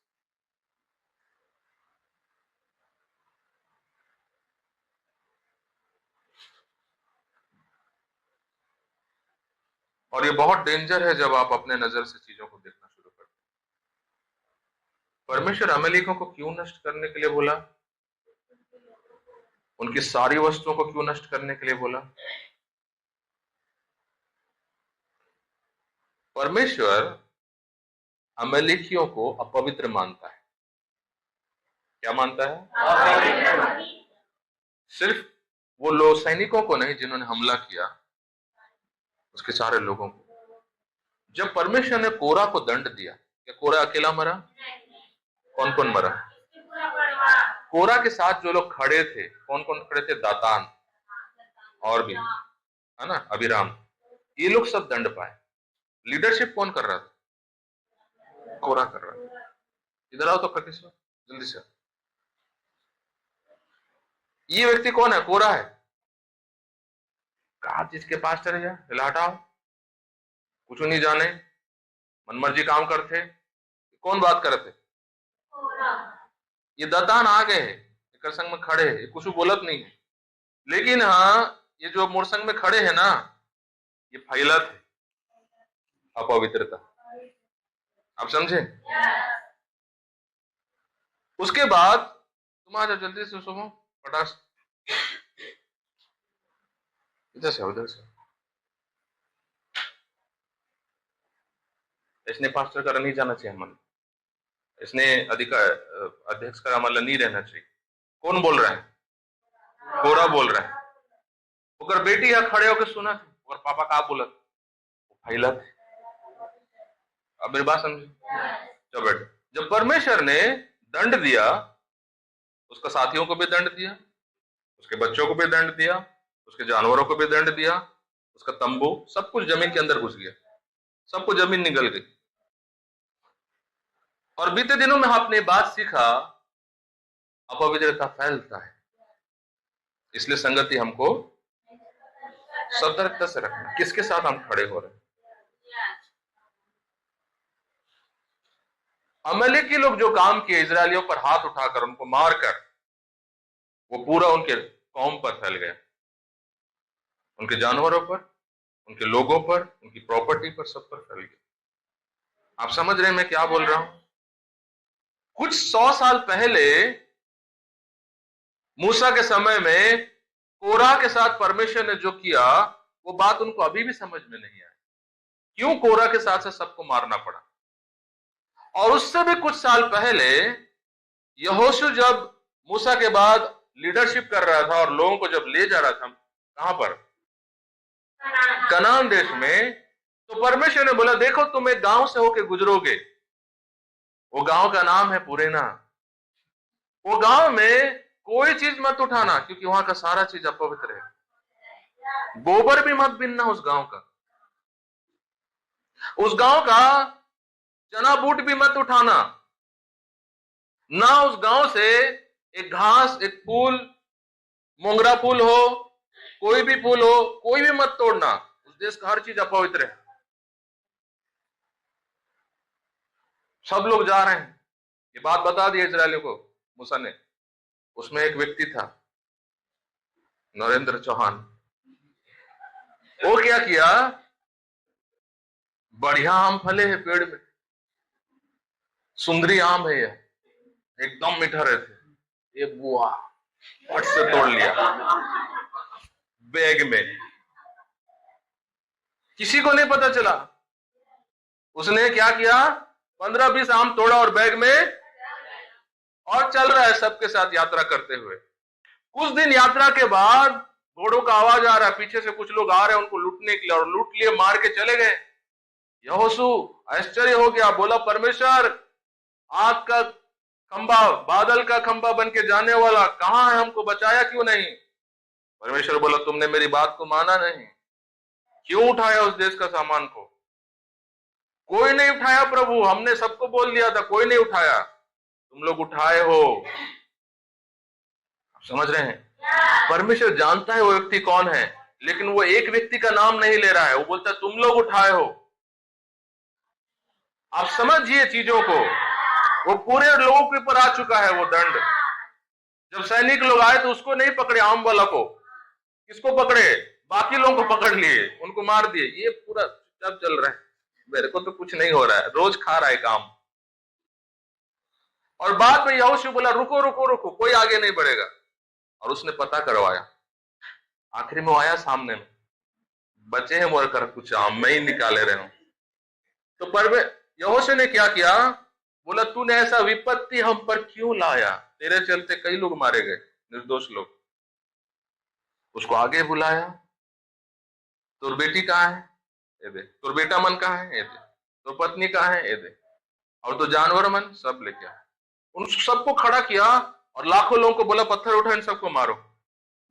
और ये बहुत डेंजर है जब आप अपने नजर से चीजों को देखना शुरू करते हैं। परमेश्वर अमेरिका को क्यों नष्ट करने के लिए बोला? उनकी सारी वस्तुओं को क्यों नष्ट करने के लिए बोला? परमेश्वर अमेरिकियों को अपवित्र मानता है। क्या मानता है? सिर्फ वो लोग सैनिकों को नहीं जिन्होंने हमला किया, उसके सारे लोगों को। जब परमेश्वर ने कोरा को दंड दिया, क्या कोरा अकेला मरा? कौन कौन मरा? कोरा के साथ जो लोग खड़े थे, कौन कौन खड़े थे? दातान और भी, है ना, अभिराम, ये लोग सब दंड पाए। लीडरशिप कौन कर रहा था? कोरा कर रहा था। इधर आओ तो प्रकृति से जल्दी से। ये व्यक्ति कौन है? कोरा है। कहा जिसके पास चले जाए, हिलाटाओ, कुछ नहीं जाने, मनमर्जी काम करते। कौन बात करते? ये दातान आ गए हैं, एक संग में खड़े हैं, कुछ बोलत नहीं है। लेकिन हाँ, ये जो मोरसंग में खड़े हैं ना, ये फैलत है अपवित्रता। आप समझे? उसके बाद तुम आ जाओ जल्दी से, सुनो पटास, इधर से उधर से। इसने पास्टर का नहीं जाना चाहिए, मन इसने अध्यक्ष का मतलब नहीं रहना चाहिए। कौन बोल रहा है? कोरा बोल रहा है। अगर बेटी यहाँ खड़े होकर सुना थे और पापा का बोलत, फैला थे। अब मेरी बात समझे? चलो बेटे, जब परमेश्वर ने दंड दिया, उसका साथियों को भी दंड दिया, उसके बच्चों को भी दंड दिया, उसके जानवरों को भी दंड दिया, उसका तंबू, सब कुछ जमीन के अंदर घुस गया, सब कुछ जमीन निगल गई। और बीते दिनों में आपने बात सीखा, अपवित्रता फैलता है, इसलिए संगति हमको सतर्कता से रखना, किसके साथ हम खड़े हो रहे हैं। अमेरिकी लोग जो काम किए, इजरायलियों पर हाथ उठाकर उनको मारकर, वो पूरा उनके कौम पर फैल गया, उनके जानवरों पर, उनके लोगों पर, उनकी प्रॉपर्टी पर, सब पर फैल गया। आप समझ रहे हैं मैं क्या बोल रहा हूं? कुछ 100 साल पहले मूसा के समय में कोरा के साथ परमेश्वर ने जो किया, वो बात उनको अभी भी समझ में नहीं आई। क्यों कोरा के साथ से सबको मारना पड़ा? और उससे भी कुछ साल पहले यहोशू जब मूसा के बाद लीडरशिप कर रहा था और लोगों को जब ले जा रहा था, कहां पर? कनान देश में। तो परमेश्वर ने बोला, देखो तुम एक गांव से होके गुजरोगे, वो गांव का नाम है पुरेना। वो गांव में कोई चीज मत उठाना, क्योंकि वहां का सारा चीज अपवित्र है। गोबर भी मत बीनना उस गांव का। उस गांव का चना बूट भी मत उठाना। ना उस गांव से एक घास, एक फूल, मोंगरा फूल हो, कोई भी फूल हो, कोई भी मत तोड़ना। उस देश का हर चीज अपवित्र है। सब लोग जा रहे हैं, ये बात बता दी इजरायलियों को मूसा ने। उसमें एक व्यक्ति था, नरेंद्र चौहान। वो क्या किया? बढ़िया आम फले हैं पेड़ में, सुंदरी आम है, यह एकदम मीठा रहते। ये बुआ फट से तोड़ लिया बैग में, किसी को नहीं पता चला। उसने क्या किया? 15-20 आम तोड़ा और बैग में, और चल रहा है सबके साथ यात्रा करते हुए। कुछ दिन यात्रा के बाद घोड़ों का आवाज आ रहा है, पीछे से कुछ लोग आ रहे हैं उनको लूटने के लिए, और लूट लिए, मार के चले गए। यहोशू आश्चर्य हो गया, बोला, परमेश्वर, आग का खंबा, बादल का खंबा बन के जाने वाला, कहां है? हमको बचाया क्यों नहीं? परमेश्वर बोला, तुमने मेरी बात को माना नहीं। क्यों उठाया उस देश का सामान को? कोई नहीं उठाया प्रभु, हमने सबको बोल दिया था, कोई नहीं उठाया, तुम लोग उठाए हो। आप समझ रहे हैं? परमेश्वर जानता है वो व्यक्ति कौन है, लेकिन वो एक व्यक्ति का नाम नहीं ले रहा है, वो बोलता है तुम लोग उठाए हो। आप समझिए चीजों को, वो पूरे लोगों के ऊपर आ चुका है वो दंड। जब सैनिक लोग आए तो उसको नहीं पकड़े, आम वाला को। किसको पकड़े? बाकी लोगों को पकड़ लिए, उनको मार दिए। ये पूरा सब चल रहा है, मेरे को तो कुछ नहीं हो रहा है, रोज खा रहा है काम। और बाद में यहोशू बोला रुको रुको रुको, कोई आगे नहीं बढ़ेगा। और उसने पता करवाया, आखिरी में वो आया सामने में, बचे हैं मरकर कुछ आम मैं ही निकाले रहे हूं। तो पर यहोशू ने क्या किया, बोला तूने ऐसा विपत्ति हम पर क्यों लाया, तेरे चलते कई लोग मारे गए, निर्दोष लोग। उसको आगे बुलाया, तुर बेटी कहाँ है, ये दे, तुर बेटा मन कहाँ है, ये दे, तुर पत्नी कहाँ है, ये दे, और तो जानवर मन सब लेके आए। उन सबको खड़ा किया और लाखों लोगों को बोला पत्थर उठा इन सबको मारो।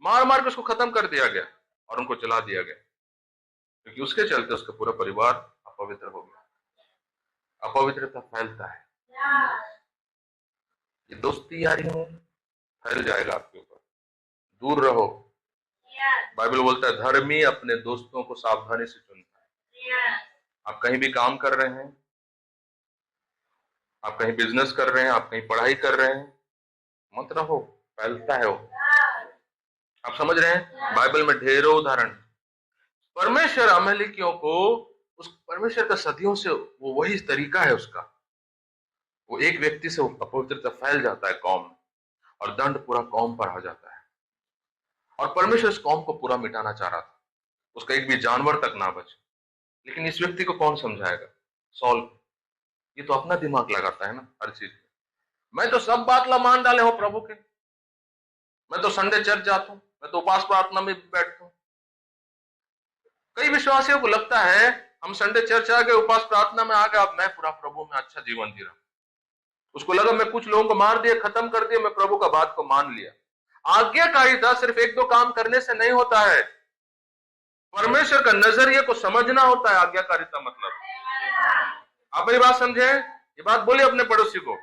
मार मार के उसको खत्म कर दिया गया और उनको जला दिया गया, क्योंकि उसके चलते उसका पूरा परिवार अपवित्र हो गया। अपवित्रता फैलता है, ये दोस्ती यारी में फैल जाएगा आपके ऊपर, दूर रहो। बाइबल बोलता है धर्मी अपने दोस्तों को सावधानी से चुनता है। आप कहीं भी काम कर रहे हैं, आप कहीं बिजनेस कर रहे हैं, आप कहीं पढ़ाई कर रहे हैं, मत रहो, फैलता है वो। आप समझ रहे हैं, बाइबल में ढेरों उदाहरण। परमेश्वर अमलेकियों को, उस परमेश्वर का सदियों से वो वही तरीका है उसका, वो एक व्यक्ति से अपवित्रता फैल जाता है कौम में, और दंड पूरा कौम पर आ जाता है। और परमेश्वर इस कौम को पूरा मिटाना चाह रहा था, उसका एक भी जानवर तक ना बचे। लेकिन इस व्यक्ति को कौन समझाएगा, सॉल। ये तो अपना दिमाग लगाता है ना हर चीज। मैं तो सब बात ला मान डाले हो प्रभु के, मैं तो संडे चर्च जाता हूं, मैं तो उपास प्रार्थना में बैठता हूं। कई विश्वासियों को लगता है हम संडे चर्च आ गए, उपास प्रार्थना में आ गए, अब मैं पूरा प्रभु में अच्छा जीवन जी रहा हूं। उसको लगा मैं कुछ लोगों को मार दिया, खत्म कर दिया, मैं प्रभु का बात को मान लिया। आज्ञाकारिता सिर्फ एक दो काम करने से नहीं होता है, परमेश्वर का नजरिए को समझना होता है। आज्ञाकारिता मतलब, आप मेरी बात समझे, ये बात बोलिए अपने पड़ोसी को।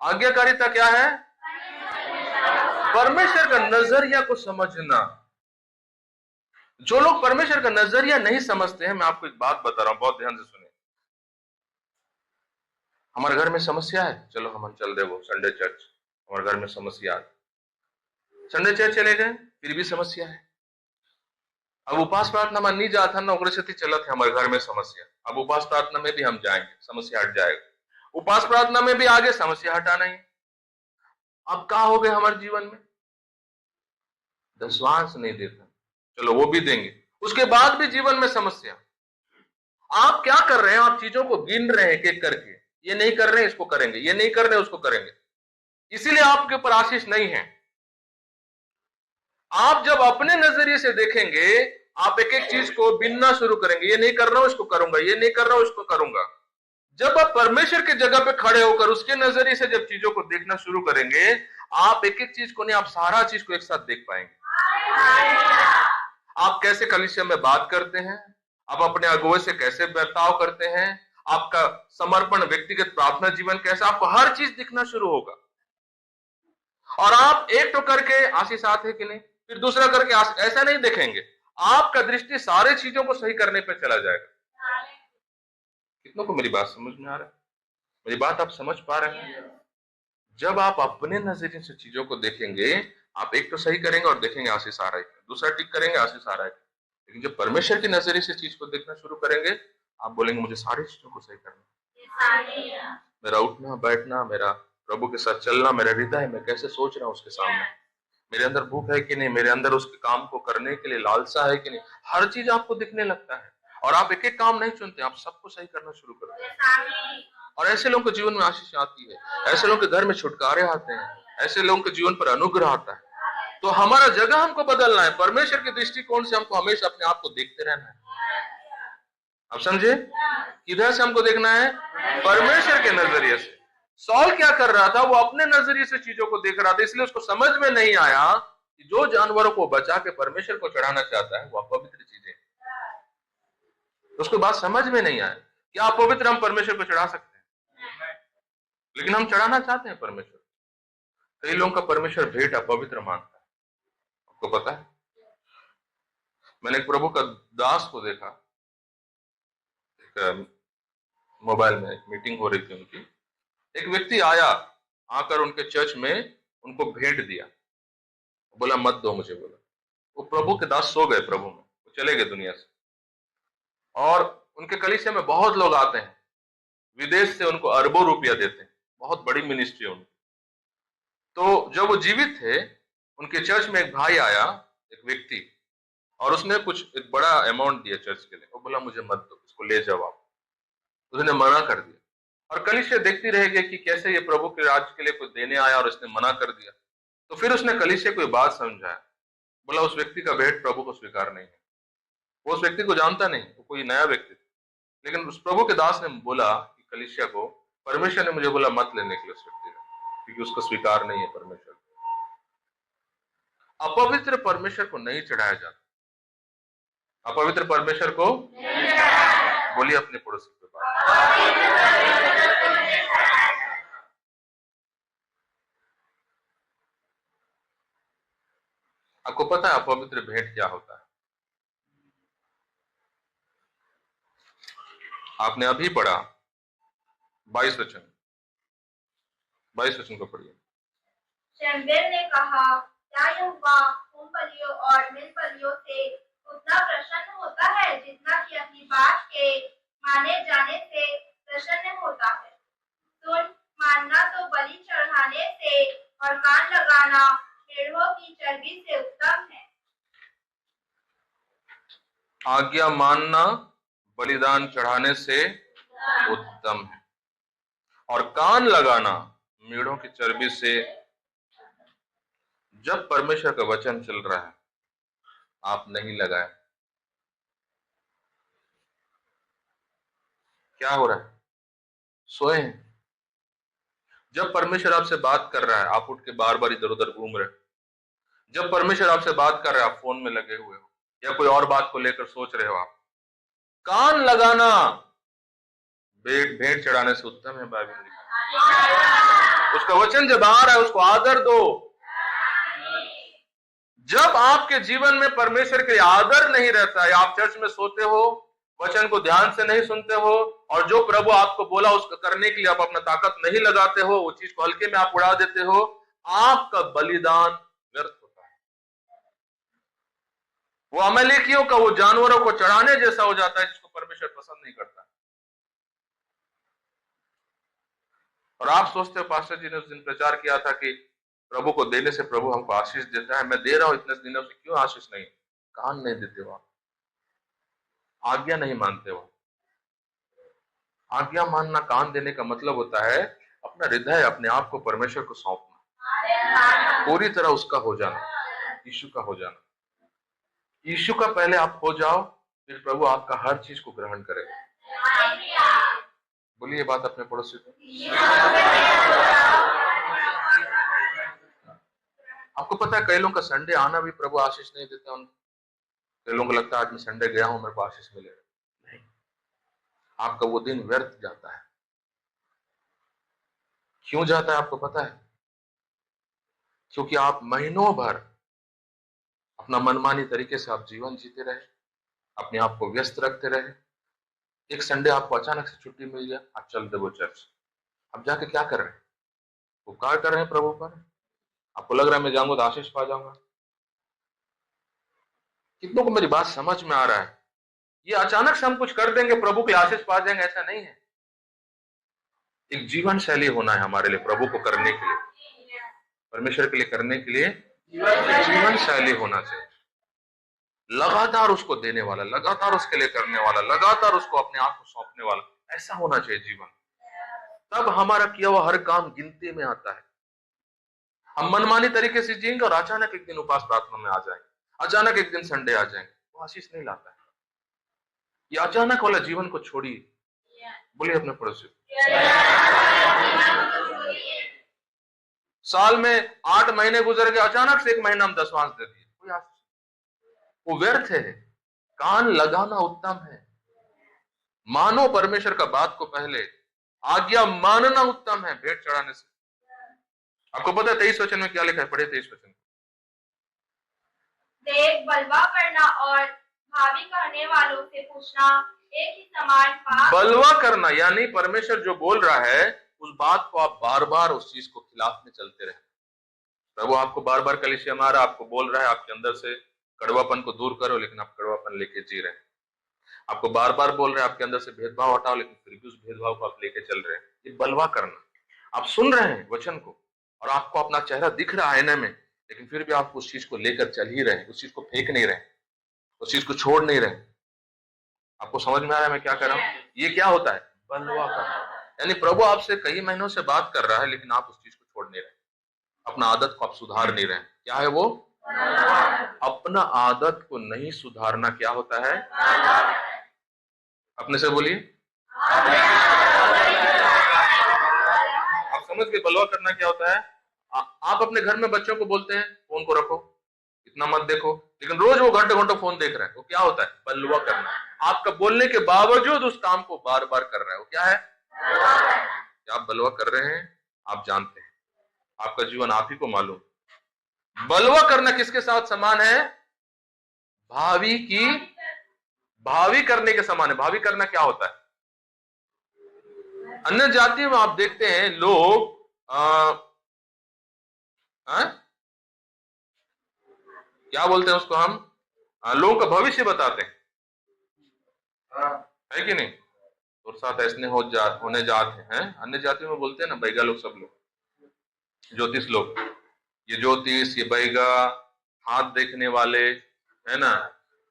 आज्ञाकारिता क्या है, परमेश्वर का नजरिया को समझना। जो लोग परमेश्वर का नजरिया नहीं समझते हैं, मैं आपको एक बात बता रहा हूं, बहुत ध्यान से सुनिए। हमारे घर में समस्या है, चलो हम चल दे वो संडे चर्च। हमारे घर में समस्या है, संडे चर्च चले गए, फिर भी समस्या है। अब उपास प्रार्थना में नहीं जाता ना, उग्रशक्ति चला था हमारे घर में समस्या। अब उपास प्रार्थना में भी हम जाएंगे, समस्या हट जाएगा। उपास प्रार्थना में भी आगे समस्या हटाना ही। अब क्या हो गए हमारे जीवन में, दशवांश नहीं देता, चलो वो भी देंगे, उसके बाद भी जीवन में समस्या। आप क्या कर रहे हैं, आप चीजों को गिन रहे हैं एक करके, ये नहीं कर रहे हैं इसको करेंगे, ये नहीं कर रहे हैं उसको करेंगे, इसीलिए आपके ऊपर आशीष नहीं है। आप जब अपने नजरिए से देखेंगे, आप एक एक चीज को गिनना शुरू करेंगे, ये नहीं कर रहा हूं इसको करूंगा, ये नहीं कर रहा हूं इसको करूंगा। जब आप परमेश्वर की जगह पे खड़े होकर उसके नजरिए से जब चीजों को देखना शुरू करेंगे, आप एक एक चीज को नहीं, आप सारा चीज को एक साथ देख पाएंगे। आप कैसे कलीसिया में बात करते हैं, आप अपने अगुवे से कैसे बर्ताव करते हैं, आपका समर्पण, व्यक्तिगत प्रार्थना जीवन कैसा, आपको हर चीज दिखना शुरू होगा। और आप एक तो करके आशीष आते है कि नहीं, फिर दूसरा करके ऐसा नहीं देखेंगे, आपका दृष्टि सारे चीजों को सही करने पर चला जाएगा। कितनों को मेरी बात समझ में आ रहा है, मेरी बात आप समझ पा रहे हैं? जब आप अपने नजरिए से चीजों को देखेंगे, आप एक तो सही करेंगे और देखेंगे आशीष आ रहा है, दूसरा ठीक करेंगे आशीष आ रहा है। लेकिन जब परमेश्वर के नजरिए से चीज को देखना शुरू करेंगे, आप बोलेंगे मुझे सारी चीजों को सही करना, मेरा उठना बैठना, मेरा प्रभु के साथ चलना, मेरा हृदय मैं कैसे सोच रहा हूं उसके सामने, मेरे अंदर भूख है कि नहीं, मेरे अंदर उसके काम को करने के लिए लालसा है कि नहीं, हर चीज आपको दिखने लगता है। और आप एक एक काम नहीं चुनते, आप सबको सही करना शुरू करते हैं। और ऐसे लोगों के जीवन में आशीष आती है, ऐसे लोगों के घर में छुटकारे आते हैं, ऐसे लोगों के जीवन पर अनुग्रह आता है। तो हमारा जगह हमको बदलना है, परमेश्वर के दृष्टिकोण से हमको हमेशा अपने आप को देखते रहना है। आप समझे, किधर से हमको देखना है, परमेश्वर के नजरिए से। सॉल क्या कर रहा था, वो अपने नजरिए से चीजों को देख रहा था, इसलिए उसको समझ में नहीं आया कि जो जानवरों को बचा के परमेश्वर को चढ़ाना चाहता है वो अपवित्र चीजें। उसको बात समझ में नहीं आया, क्या अपवित्र हम परमेश्वर को चढ़ा सकते हैं, लेकिन हम चढ़ाना चाहते हैं परमेश्वर। कई लोगों का परमेश्वर भेंट अपवित्र मानता है, आपको पता है। मैंने एक प्रभु का दास को देखा, एक मोबाइल में एक मीटिंग हो रही थी उनकी, एक व्यक्ति आया, आकर उनके चर्च में उनको भेंट दिया, बोला मत दो मुझे, बोला। वो प्रभु के दास सो गए प्रभु में, वो चले गए दुनिया से। और उनके कलीसिया में बहुत लोग आते हैं, विदेश से उनको अरबों रुपया देते हैं, बहुत बड़ी मिनिस्ट्री है उनकी। तो जब वो जीवित थे, उनके चर्च में एक भाई आया, एक व्यक्ति, और उसने कुछ एक बड़ा अमाउंट दिया चर्च के लिए। वो बोला मुझे मत दो, इसको ले जाओ आप। उसने मना कर दिया, और कलीसिया देखती रह गई कि कैसे ये प्रभु के राज के लिए कुछ देने आया और इसने मना कर दिया। तो फिर उसने कलीसिया को ये बात समझाया, बोला उस व्यक्ति का भेंट प्रभु को स्वीकार नहीं है। वो उस व्यक्ति को जानता नहीं, वो कोई नया व्यक्ति था, लेकिन उस प्रभु के दास ने बोला कि कलीसिया को, परमेश्वर ने मुझे बोला मत लेने के लिए उस व्यक्ति का, क्योंकि उसको स्वीकार नहीं है परमेश्वर। अपवित्र परमेश्वर को नहीं चढ़ाया जाता, अपवित्र परमेश्वर को बोलिए अपने पड़ोसी के पास। आपको पता है अपवित्र भेंट क्या होता है? आपने अभी पढ़ा 22 वचन, 22 वचन को पढ़िए। शमूएल ने कहा, क्या यहोवा होम बलियों और मेल बलियों से उतना प्रसन्न होता है जितना कि अपनी बात के माने जाने से प्रसन्न होता है? सुन, मानना तो बलि चढ़ाने से और कान लगाना भेड़ों की चर्बी से उत्तम है। आज्ञा मानना बलिदान चढ़ाने से उत्तम है, और कान लगाना मेढ़ों की चर्बी से। जब परमेश्वर का वचन चल रहा है, आप नहीं लगाए, क्या हो रहा है? सोए हैं। जब परमेश्वर आपसे बात कर रहा है, आप उठ के बार बार इधर उधर घूम रहे। जब परमेश्वर आपसे बात कर रहा है, आप फोन में लगे हुए हो या कोई और बात को लेकर सोच रहे हो। आप कान लगाना भेंट चढ़ाने से उत्तम है, बाइबल में लिखा है। उसका वचन जब आ रहा है, उसको आदर दो। जब आपके जीवन में परमेश्वर के आदर नहीं रहता है, आप चर्च में सोते हो, वचन को ध्यान से नहीं सुनते हो, और जो प्रभु आपको बोला उसको करने के लिए आप अपना ताकत नहीं लगाते हो, वो चीज को हल्के में आप उड़ा देते हो, आपका बलिदान व्यर्थ होता है। वो अमलेकियों का, वो जानवरों को चढ़ाने जैसा हो जाता है, जिसको परमेश्वर पसंद नहीं करता। और आप सोचते हो पास्टर जी ने उस दिन प्रचार किया था कि प्रभु को देने से प्रभु हमको आशीष देता है। मैं दे रहा हूं इतने दिनों से, क्यों आशीष नहीं? कान नहीं देते हो, आज्ञा नहीं मानते हो। आज्ञा मानना, कान देने का मतलब होता है अपना हृदय, अपने आप को परमेश्वर को सौंपना, पूरी तरह उसका हो जाना, यीशु का हो जाना। यीशु का पहले आप हो जाओ, फिर प्रभु आपका हर चीज को ग्रहण करेगा। बोलिए ये बात अपने पड़ोसी को। आपको पता है कई लोगों का संडे आना भी प्रभु आशीष नहीं देता उनको। कई लोगों को लगता है आज मैं संडे गया हूं, मेरे को आशीष मिलेगा। नहीं, आपका वो दिन व्यर्थ जाता है। क्यों जाता है आपको पता है? क्योंकि आप महीनों भर अपना मनमानी तरीके से आप जीवन जीते रहे, अपने आप को व्यस्त रखते रहे। एक संडे आपको अचानक से छुट्टी मिल गया, आप चल दे वो चर्च। अब जाके क्या कर रहे हैं? उपकार कर रहे हैं प्रभु पर। आपको लग रहा है मैं जाऊंगा तो आशीष पा जाऊंगा। कितनों को मेरी बात समझ में आ रहा है? ये अचानक से हम कुछ कर देंगे प्रभु के आशीष पा जाएंगे, ऐसा नहीं है। एक जीवन शैली होना है हमारे लिए, प्रभु को करने के लिए, परमेश्वर के लिए करने के लिए जीवन शैली होना चाहिए। लगातार उसको देने वाला, लगातार उसके लिए करने वाला, लगातार उसको अपने आप को सौंपने वाला, ऐसा होना चाहिए जीवन। तब हमारा किया हुआ हर काम गिनती में आता है। हम मनमानी तरीके से जिएंगे और अचानक एक दिन उपास प्रार्थना में आ जाएंगे, अचानक एक दिन संडे आ जाएंगे, वो आशीष नहीं लाता है। ये अचानक वाला जीवन को छोड़िए। बोलिए अपने पड़ोसी। साल में 8 महीने गुजर गए, अचानक से 1 महीना हम दशवांश दे दिए, कोई आशीष, वो व्यर्थ है। कान लगाना उत्तम है। मानो परमेश्वर का बात को पहले, आज्ञा मानना उत्तम है भेंट चढ़ाने से। आपको पता है 23 वचन में क्या लिखा है? पढ़े 23 वचन। देख, बलवा करना और भावी कहने वालों से पूछना एक ही समान पाप। बलवा करना यानी परमेश्वर जो बोल रहा है उस बात को आप बार बार उस चीज को खिलाफ में चलते रहे। प्रभु आपको बार बार कलीसिया में आ रहा है, आपको बोल रहा है आपके अंदर से कड़वापन को दूर करो, लेकिन आप कड़वापन लेके जी रहे हैं। आपको बार बार बोल रहे हैं आपके अंदर से भेदभाव हटाओ, लेकिन फिर भी उस भेदभाव को आप लेके चल रहे हैं। ये बलवा करना। आप सुन रहे हैं वचन को और आपको अपना चेहरा दिख रहा है आईने में, लेकिन फिर भी आप उस चीज को लेकर चल ही रहे हैं, उस चीज को फेंक नहीं रहे, उस चीज को छोड़ नहीं रहे। आपको समझ में आ रहा है मैं क्या कर रहा हूँ? ये क्या होता है? बलवा करना। यानी प्रभु आपसे कई महीनों से बात कर रहा है, लेकिन आप उस चीज को छोड़ नहीं रहे, अपना आदत को आप सुधार नहीं रहे। क्या है वो? अपना आदत को नहीं सुधारना क्या होता है? अपने से बोलिए। आप समझ गए बलवा करना क्या होता है? आप अपने घर में बच्चों को बोलते हैं फोन को रखो, इतना मत देखो, लेकिन रोज वो घंटों घंटों फोन देख रहे हैं, वो क्या होता है? बलवा करना। आपका बोलने के बावजूद उस काम को बार बार कर रहा है, वो क्या है? क्या आप बलवा कर रहे हैं? आप जानते हैं, आपका जीवन आप ही को मालूम। बलवा करना किसके साथ समान है? भावी करने के समान है। भावी करना क्या होता है? अन्य जातियों में आप देखते हैं लोग क्या बोलते हैं उसको, हम लोगों का भविष्य बताते हैं, है कि नहीं? और साथ ऐसने होने जाते हैं। अन्य जातियों में बोलते हैं ना बैगा लोग, सब लोग, ज्योतिष लोग, ये ज्योतिष, ये बैगा, हाथ देखने वाले, है ना,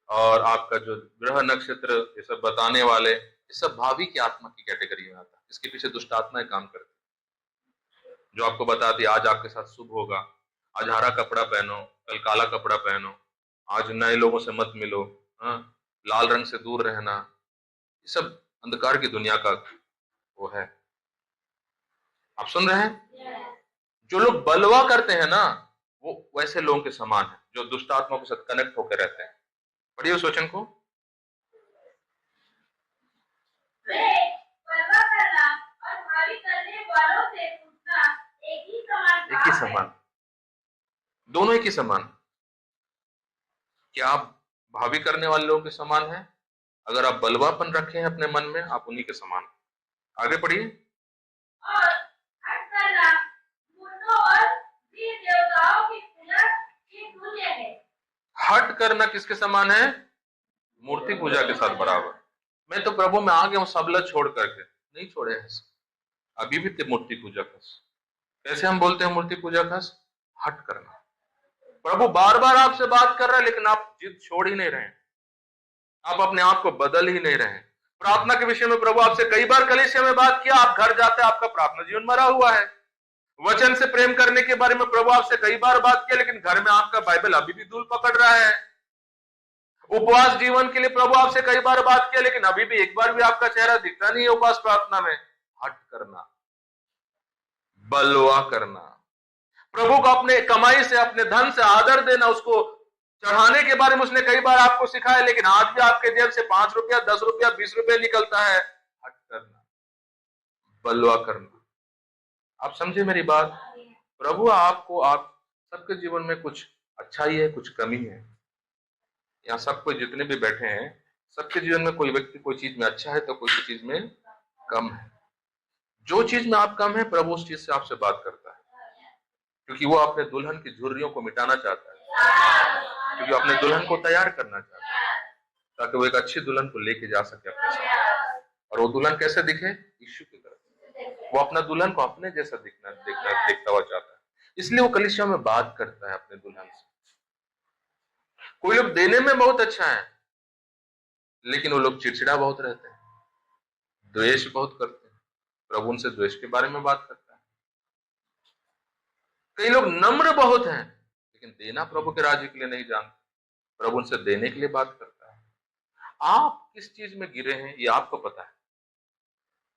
और आपका जो ग्रह नक्षत्र, ये सब बताने वाले, ये सब भावी की आत्मा की कैटेगरी में आता है। इसके पीछे दुष्ट आत्माएं काम करती है, जो आपको बताती है आज आपके साथ शुभ होगा, आज हरा कपड़ा पहनो, कल काला कपड़ा पहनो, आज नए लोगों से मत मिलो, लाल रंग से दूर रहना। ये सब अंधकार की दुनिया का वो है। आप सुन रहे हैं? जो लोग बलवा करते हैं ना, वो वैसे लोगों के समान है जो दुष्ट आत्मा के साथ कनेक्ट होकर रहते हैं। पढ़िए उस वचन को। बलवा करना और भावी करने वालों से पूछना एक ही समान, दोनों एक ही समान। क्या आप भावी करने वाले लोगों के समान हैं? अगर आप बलवापन रखे हैं अपने मन में, आप उन्हीं के समान। आगे पढ़िए। और हट करना मूर्तों और वीर देवताओं की पूजा के तुल्य है। हट करना किसके समान है? मूर्ति पूजा के साथ बराबर। मैं तो प्रभु में आ गया हूं सबलत छोड़ करके, नहीं छोड़े हैं, अभी भी ते मूर्ति पूजा खस। कैसे हम बोलते हैं मूर्ति पूजा खस? हट करना। प्रभु बार बार आपसे बात कर रहा है, लेकिन आप जिद छोड़ ही नहीं रहे, आप अपने आप को बदल ही नहीं रहे। प्रार्थना के विषय में प्रभु आपसे कई बार कलीसिया में बात किया, आप घर जाते आपका प्रार्थना जीवन मरा हुआ है। वचन से प्रेम करने के बारे में प्रभु आपसे कई बार बात किया, लेकिन घर में आपका बाइबल अभी भी धूल पकड़ रहा है। उपवास जीवन के लिए प्रभु आपसे कई बार बात किया, लेकिन अभी भी एक बार भी आपका चेहरा दिखता नहीं है उपवास प्रार्थना में। हट करना, बलवा करना, प्रभु को अपने कमाई से, अपने धन से आदर देना, उसको चढ़ाने के बारे में उसने कई बार आपको सिखाया, लेकिन आज भी आपके जेब से 5 रुपया, 10 रुपया, 20 रुपया निकलता है। हट करना, बलवा करना। आप समझे मेरी बात? प्रभु आपको, आप सबके जीवन में कुछ अच्छाई है, कुछ कमी है। यहाँ सब कोई जितने भी बैठे हैं, सबके जीवन में कोई व्यक्ति कोई चीज में अच्छा है तो कोई चीज में कम है। जो चीज में आप कम है, प्रभु उस चीज से आपसे बात करता है, क्योंकि वो अपने दुल्हन की झुर्रियों को मिटाना चाहता है, क्योंकि अपने दुल्हन को तैयार करना चाहता है, ताकि वो एक अच्छी दुल्हन को लेके जा सके अपने साथ। और वो दुल्हन कैसे दिखे? यीशु की तरह। वो अपना दुल्हन को अपने जैसा देखता हुआ चाहता है, इसलिए वो कलीसिया में बात करता है अपने दुल्हन से। कोई लोग देने में बहुत अच्छा है, लेकिन वो लोग चिड़चिड़ा बहुत रहते हैं, द्वेष बहुत करते हैं। प्रभु उनसे द्वेष के बारे में बात करता है। कई लोग नम्र बहुत हैं, लेकिन देना प्रभु के राज्य के लिए नहीं जानते। प्रभु उनसे देने के लिए बात करता है। आप किस चीज में गिरे हैं ये आपको पता है,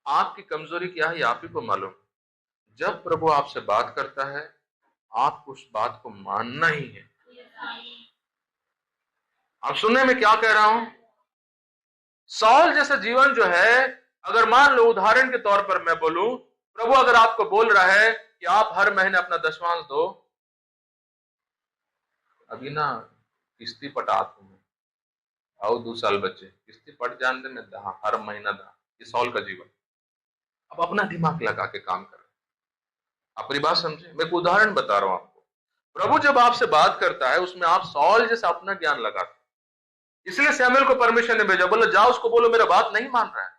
आपकी कमजोरी क्या है ये आप ही को मालूम। जब प्रभु आपसे बात करता है, आपको उस बात को मानना ही है। आप सुनने में क्या कह रहा हूं? सॉल जैसा जीवन जो है, अगर मान लो उदाहरण के तौर पर मैं बोलूं, प्रभु अगर आपको बोल रहा है कि आप हर महीने अपना दशमांश दो, अभी ना किस्ती पटा तुम्हें आओ 2 साल बच्चे किस्ती पट जान दे, हर महीना दा। ये सॉल का जीवन। अब अपना दिमाग लगा के काम कर। आप मेरी बात समझे? मैं एक उदाहरण बता रहा हूं आपको। प्रभु जब आपसे बात करता है, उसमें आप सॉल जैसा अपना ज्ञान लगाते, इसलिए सैमुअल को परमेश्वर ने भेजा, बोला जाओ उसको बोलो मेरा बात नहीं मान रहा है।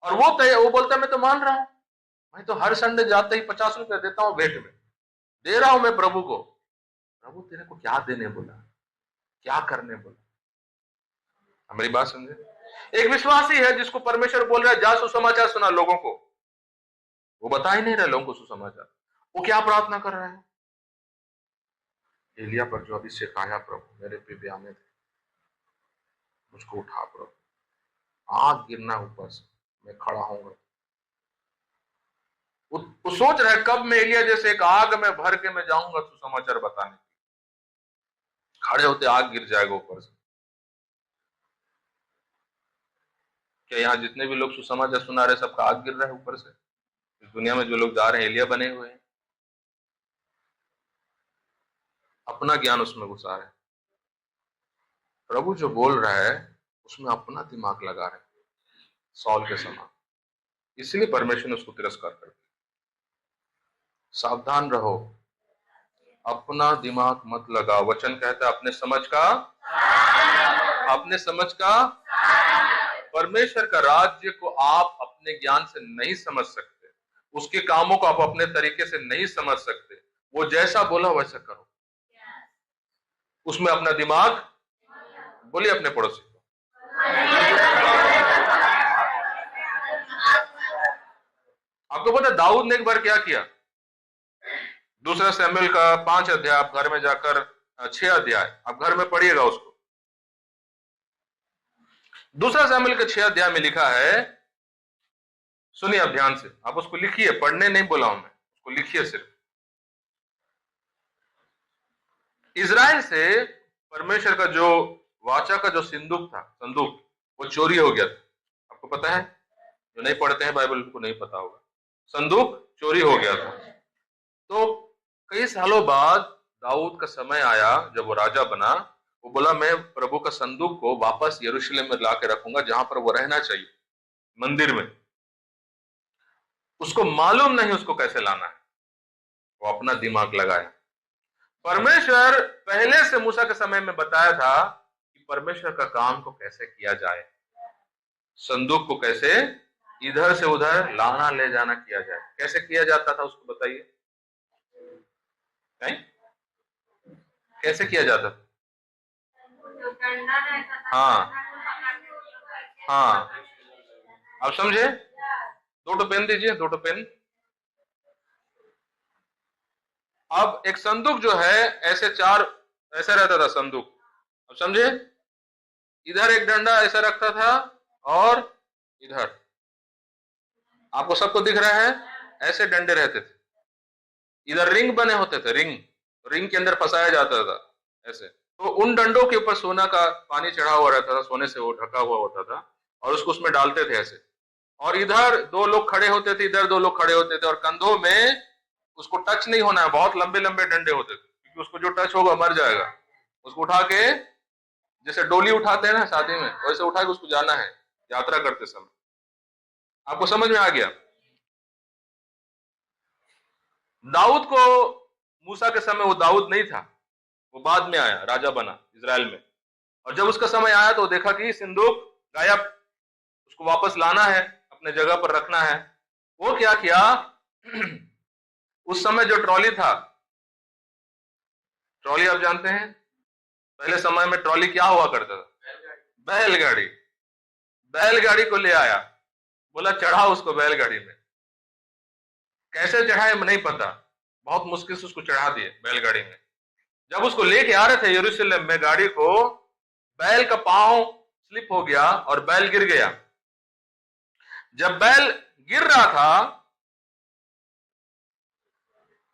और वो बोलता है मैं तो मान रहा हूं, मैं तो हर संडे जाते ही 50 रुपए देता हूं, भेंट में दे रहा हूं मैं प्रभु को। प्रभु तेरे को क्या देने बोला, क्या करने बोला? हमारी बात समझे? एक विश्वासी है जिसको परमेश्वर बोल रहा है जा सुसमाचार सुना लोगों को, वो बता ही नहीं रहा लोगों को सुसमाचार। वो क्या प्रार्थना कर रहा है? एलिया पर जो अभिषेक आया प्रभु मेरे पे भी आने थे, मुझको उठा प्रभु, आग गिरना ऊपर से, मैं खड़ा होऊंगा। वो सोच रहा है कब मैं एलिया जैसे एक आग में भर के मैं जाऊंगा सुसमाचार बताने, खड़े होते आग गिर जाएगा ऊपर से। क्या यहाँ जितने भी लोग सुसमाचार सुना रहे सबका आग गिर रहा है ऊपर से? इस दुनिया में जो लोग जा रहे हैं एलिया बने हुए हैं, अपना ज्ञान उसमें घुसा रहे हैं। प्रभु जो बोल रहा है उसमें अपना दिमाग लगा रहे हैं, सौल के समान। इसलिए परमेश्वर ने उसको तिरस्कार कर दिया। सावधान रहो, अपना दिमाग मत लगाओ। वचन कहता है अपने समझ का परमेश्वर का राज्य को आप अपने ज्ञान से नहीं समझ सकते, उसके कामों को आप अपने तरीके से नहीं समझ सकते। वो जैसा बोला वैसा करो, उसमें अपना दिमाग, बोलिए अपने पड़ोसी को, आपको पता है दाऊद ने एक बार क्या किया? दूसरा सैमुएल का 5 अध्याय, आप घर में जाकर 6 अध्याय आप घर में पढ़िएगा उसको। दूसरा सैमुएल के 6 अध्याय में लिखा है, सुनिए आप ध्यान से, आप उसको लिखिए, पढ़ने नहीं बोला हूं मैं, उसको लिखिए सिर्फ। इजराइल से परमेश्वर का जो वाचा का जो संदूक वो चोरी हो गया था। आपको पता है? जो नहीं पढ़ते हैं बाइबल को नहीं पता होगा, संदूक चोरी हो गया था। तो कई सालों बाद दाऊद का समय आया जब वो राजा बना, वो बोला मैं प्रभु का संदूक को वापस यरूशलेम में लाके रखूंगा जहां पर वो रहना चाहिए, मंदिर में। उसको मालूम नहीं उसको कैसे लाना है, वो अपना दिमाग लगाया। परमेश्वर पहले से मूसा के समय में बताया था कि परमेश्वर का काम को कैसे किया जाए, संदूक को कैसे इधर से उधर लाना ले जाना किया जाए, कैसे किया जाता था उसको बताइए। नहीं? कैसे किया जाता था? हाँ हाँ, आप समझे? 2 पेन दीजिए, 2 पेन। अब एक संदूक जो है ऐसे 4 ऐसा रहता था संदूक, अब समझे? इधर एक डंडा ऐसा रखता था और इधर, आपको सबको दिख रहा है, ऐसे डंडे रहते थे। इधर रिंग बने होते थे, रिंग के अंदर फंसाया जाता था ऐसे। तो उन डंडों के ऊपर सोना का पानी चढ़ा हुआ रहता था, सोने से वो ढका हुआ होता था, और उसको उसमें डालते थे ऐसे। और इधर 2 लोग खड़े होते थे, इधर 2 लोग खड़े होते थे, और कंधों में उसको टच नहीं होना है, बहुत लंबे लंबे डंडे होते थे, क्योंकि उसको जो टच होगा मर जाएगा। उसको उठा के जैसे डोली उठाते हैं ना शादी में, वैसे उठा के उसको जाना है यात्रा करते समय। आपको समझ में आ गया? दाऊद को मूसा के समय वो दाऊद नहीं था, वो बाद में आया, राजा बना इजराइल में। और जब उसका समय आया तो देखा कि संदूक गायब, उसको वापस लाना है, अपने जगह पर रखना है। वो क्या किया? उस समय जो ट्रॉली था, ट्रॉली आप जानते हैं, पहले समय में ट्रॉली क्या हुआ करता था? बैलगाड़ी। बैलगाड़ी को ले आया, बोला चढ़ाओ उसको बैलगाड़ी में। कैसे चढ़ाए नहीं पता, बहुत मुश्किल से उसको चढ़ा दिए बैलगाड़ी में। जब उसको लेके आ रहे थे यरूशलेम में गाड़ी को, बैल का पांव स्लिप हो गया और बैल गिर गया। जब बैल गिर रहा था,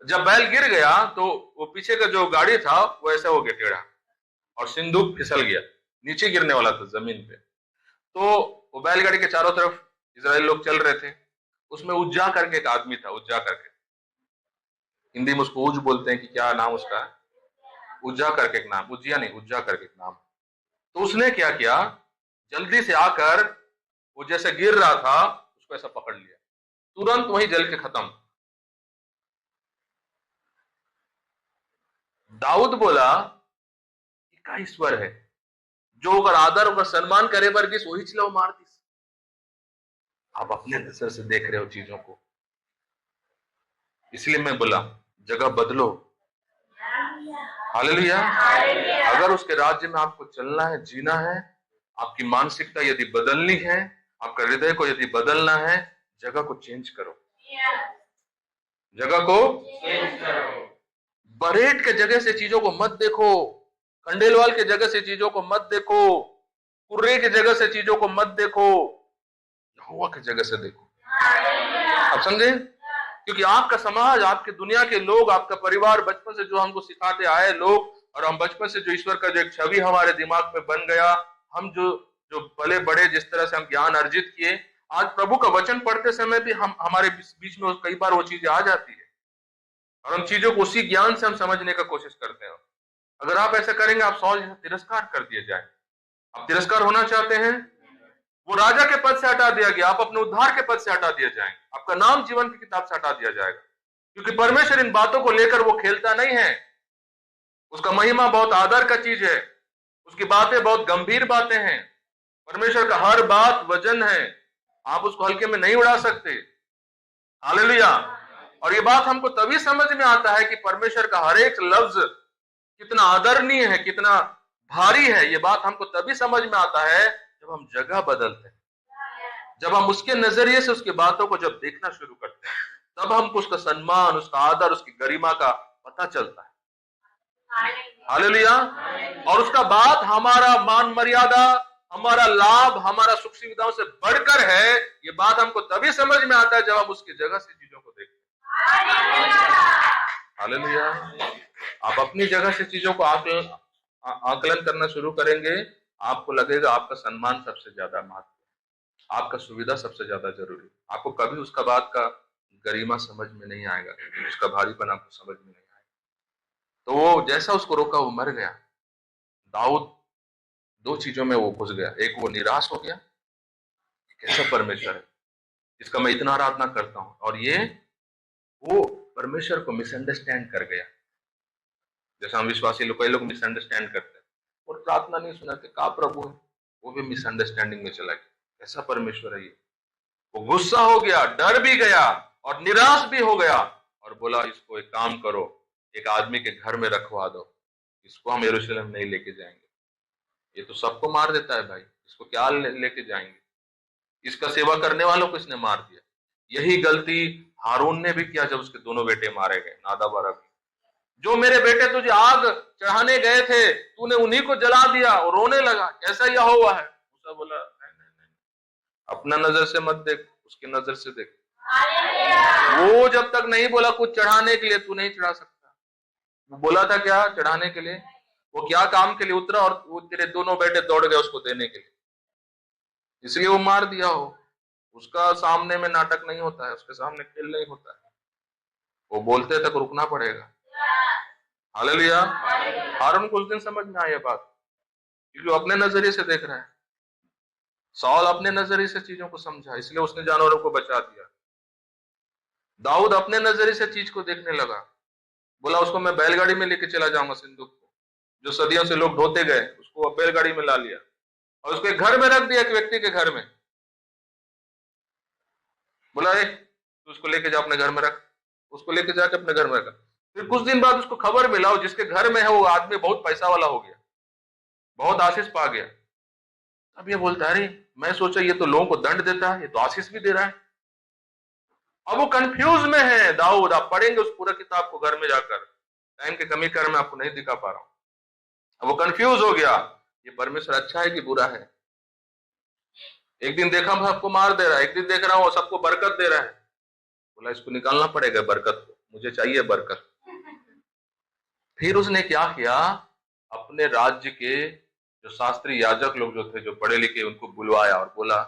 जब बैल गिर गया तो वो पीछे का जो गाड़ी था वो ऐसा हो गया टेढ़ा, और सिंदूक फिसल गया, नीचे गिरने वाला था जमीन पे। तो वो बैलगाड़ी के चारों तरफ इजराइल लोग चल रहे थे, उसमें उज्जा करके एक आदमी था, उज्जा करके, हिंदी में उसको उज बोलते हैं कि क्या नाम उसका, उज्जा करके एक नाम, उज्जिया नहीं, उज्जा करके एक नाम। तो उसने क्या किया, जल्दी से आकर वो जैसे गिर रहा था उसको ऐसा पकड़ लिया, तुरंत वही जल के खत्म। दाऊद बोला ये क्या ईश्वर है, जो ओकर आदर ओकर सम्मान करे बर गिस वही चला मार दिस। आप अपने नजर से देख रहे हो चीजों को, इसलिए मैं बोला जगह बदलो। हालेलुया। अगर उसके राज्य में आपको चलना है, जीना है, आपकी मानसिकता यदि बदलनी है, आपका हृदय को यदि बदलना है, जगह को चेंज करो, जगह को चेंज करो। बरेट के जगह से चीजों को मत देखो, खंडेलवाल के जगह से चीजों को मत देखो, कुर्रे की जगह से चीजों को मत देखो, यहोवा की जगह से देखो। आप समझे? क्योंकि आपका समाज, आपकी दुनिया के लोग, आपका परिवार बचपन से जो हमको सिखाते आए लोग, और हम बचपन से जो ईश्वर का जो एक छवि हमारे दिमाग में बन गया, हम जो जो पले बड़े जिस तरह से हम ज्ञान अर्जित किए, आज प्रभु का वचन पढ़ते समय भी हम हमारे बीच में कई बार वो चीजें आ जाती है और हम चीजों को उसी ज्ञान से हम समझने का कोशिश करते हैं। अगर आप ऐसा करेंगे, आप सॉल तिरस्कार कर दिए जाए। आप तिरस्कार होना चाहते हैं, वो राजा के पद से हटा दिया गया, आप अपने उद्धार के पद से हटा दिए जाएंगे, आपका नाम जीवन की किताब से हटा दिया जाएगा। क्योंकि परमेश्वर इन बातों को लेकर वो खेलता नहीं है। उसका महिमा बहुत आदर का चीज है, उसकी बातें बहुत गंभीर बातें हैं। परमेश्वर का हर बात वजन है, आप उसको हल्के में नहीं उड़ा सकते। हालेलुया। और ये बात हमको तभी समझ में आता है कि परमेश्वर का हर एक लफ्ज कितना आदरणीय है, कितना भारी है। ये बात हमको तभी समझ में आता है जब हम जगह बदलते हैं, जब हम उसके नजरिए से उसकी बातों को जब देखना शुरू करते हैं, तब हमको उसका सम्मान, उसका आदर, उसकी गरिमा का पता चलता है। हालेलुया। और उसका बात हमारा मान मर्यादा, हमारा लाभ, हमारा सुख सुविधाओं से बढ़कर है, ये बात हमको तभी समझ में आता है जब हम उसकी जगह से चीजों को देखते हैं। हालेलुया। आप अपनी जगह से चीजों को आकलन करना शुरू करेंगे, आपको लगेगा आपका सम्मान सबसे ज्यादा महत्व, आपका सुविधा सबसे ज्यादा जरूरी। आपको कभी उसका बात का गरिमा समझ में नहीं आएगा, उसका भारीपन आपको समझ में नहीं आएगा। तो वो जैसा उसको रोका वो मर गया। दाऊद दो चीजों में वो घुस गया, एक वो निराश हो गया, कैसा परमेश्वर है इसका मैं इतना आराधना करता हूं, और ये वो परमेश्वर को मिसअंडरस्टैंड कर गया। जैसा हम विश्वासी लोग, कई लोग मिसअंडरस्टैंड करते हैं और प्रार्थना नहीं सुनाते, का प्रभु है, वो भी मिसअंडरस्टैंडिंग में चला गया। कैसा परमेश्वर है ये। वो गुस्सा हो गया, डर भी गया और निराश भी हो गया, और बोला इसको एक काम करो, एक आदमी के घर में रखवा दो, इसको हम यरूशलेम नहीं लेके जाएंगे, ये तो सबको मार देता है भाई, इसको क्या लेके जाएंगे, इसका सेवा करने वालों को इसने मार दिया। यही गलती हारून ने भी किया जब उसके दोनों बेटे मारे गए, नादाब और अबीहू। जो मेरे बेटे तुझे आग चढ़ाने गए थे, तूने उन्हीं को जला दिया, और रोने लगा, कैसा यहोवा है। मूसा बोला नहीं, अपना नजर से मत देख, उसकी नजर से देख। वो जब तक नहीं बोला कुछ चढ़ाने के लिए, तू नहीं चढ़ा सकता। वो बोला था क्या चढ़ाने के लिए, वो क्या काम के लिए उतरा, और वो तेरे दोनों बेटे दौड़ गए उसको देने के लिए, इसलिए वो मार दिया हो। उसका सामने में नाटक नहीं होता है, उसके सामने खेल नहीं होता है, वो बोलते तक रुकना पड़ेगा। हालेलुया। हारून को उस दिन समझ में आई बात, क्योंकि वो अपने नजरिए से देख रहा है। सौल अपने नजरिए से चीजों को समझा, इसलिए उसने जानवरों को बचा दिया। दाऊद अपने नजरिए से चीज को देखने लगा, बोला उसको मैं बैलगाड़ी में लेके चला जाऊंगा, सिंदूक को जो सदियों से लोग ढोते गए, उसको बैलगाड़ी में ला लिया और उसके घर में रख दिया, एक व्यक्ति के घर में। बोला तू उसको लेके जा अपने घर में रख, उसको लेके जाके अपने घर में रखा। फिर कुछ दिन बाद उसको खबर मिला जिसके घर में है वो आदमी बहुत पैसा वाला हो गया, बहुत आशीष पा गया। अब ये बोलता है अरे मैं सोचा ये तो लोगों को दंड देता है, ये तो आशीष भी दे रहा है। अब वो कंफ्यूज में है दाऊद। आप पढ़ेंगे उस पूरा किताब को घर में जाकर, टाइम की कमी कर मैं आपको नहीं दिखा पा रहा हूं। अब वो कंफ्यूज हो गया, ये परमेश्वर अच्छा है कि बुरा है। एक दिन देखा मैं सबको मार दे रहा है, एक दिन देख रहा हूं सबको बरकत दे रहा है। बोला इसको निकालना पड़ेगा बरकत को, मुझे चाहिए बरकत। फिर उसने क्या किया, अपने राज्य के जो शास्त्री याजक लोग जो थे, जो पढ़े लिखे, उनको बुलवाया और बोला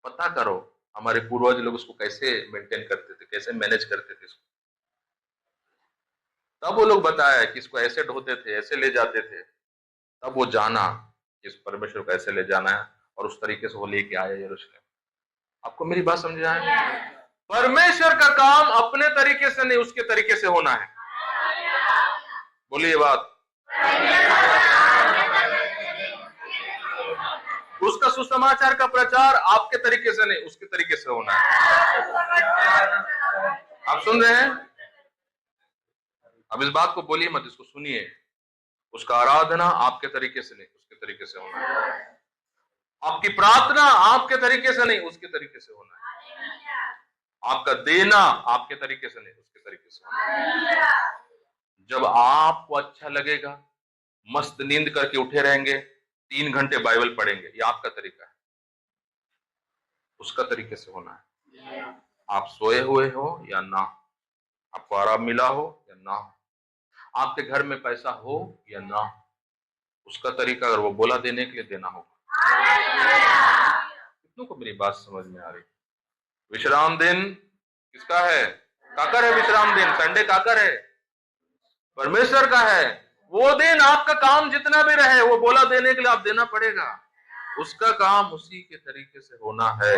पता करो हमारे पूर्वज लोग उसको कैसे मेंटेन करते थे, कैसे मैनेज करते थे इसको। तब वो लोग बताया कि इसको ऐसे ढोते थे, ऐसे ले जाते थे। तब वो जाना कि इस परमेश्वर को ऐसे ले जाना है, और उस तरीके से वो लेके आया यरूशलेम। आपको मेरी बात समझ आए? परमेश्वर का काम अपने तरीके से नहीं, उसके तरीके से होना है। बोलिए बात। उसका सुसमाचार का प्रचार आपके तरीके से नहीं, उसके तरीके से होना है। आप सुन रहे हैं? अब इस बात को बोलिए मत, इसको सुनिए। उसका आराधना आपके तरीके से नहीं, उसके तरीके से होना है। आपकी प्रार्थना आपके तरीके से नहीं, उसके तरीके से होना है। आपका देना आपके तरीके से नहीं, उसके तरीके से होना है। जब आपको अच्छा लगेगा, मस्त नींद करके उठे रहेंगे, 3 घंटे बाइबल पढ़ेंगे, ये आपका तरीका है, उसका तरीके से होना है। आप सोए हुए हो या ना, आपको आराम मिला हो या ना, आपके घर में पैसा हो या ना, उसका तरीका अगर वो बोला देने के लिए देना होगा। कितनों को मेरी बात समझ में आ रही? विश्राम दिन किसका है? काकर है विश्राम दिन? संडे काकर है? परमेश्वर का है। वो दिन आपका काम जितना भी रहे, वो बोला देने के लिए आप देना पड़ेगा। उसका काम उसी के तरीके से होना है।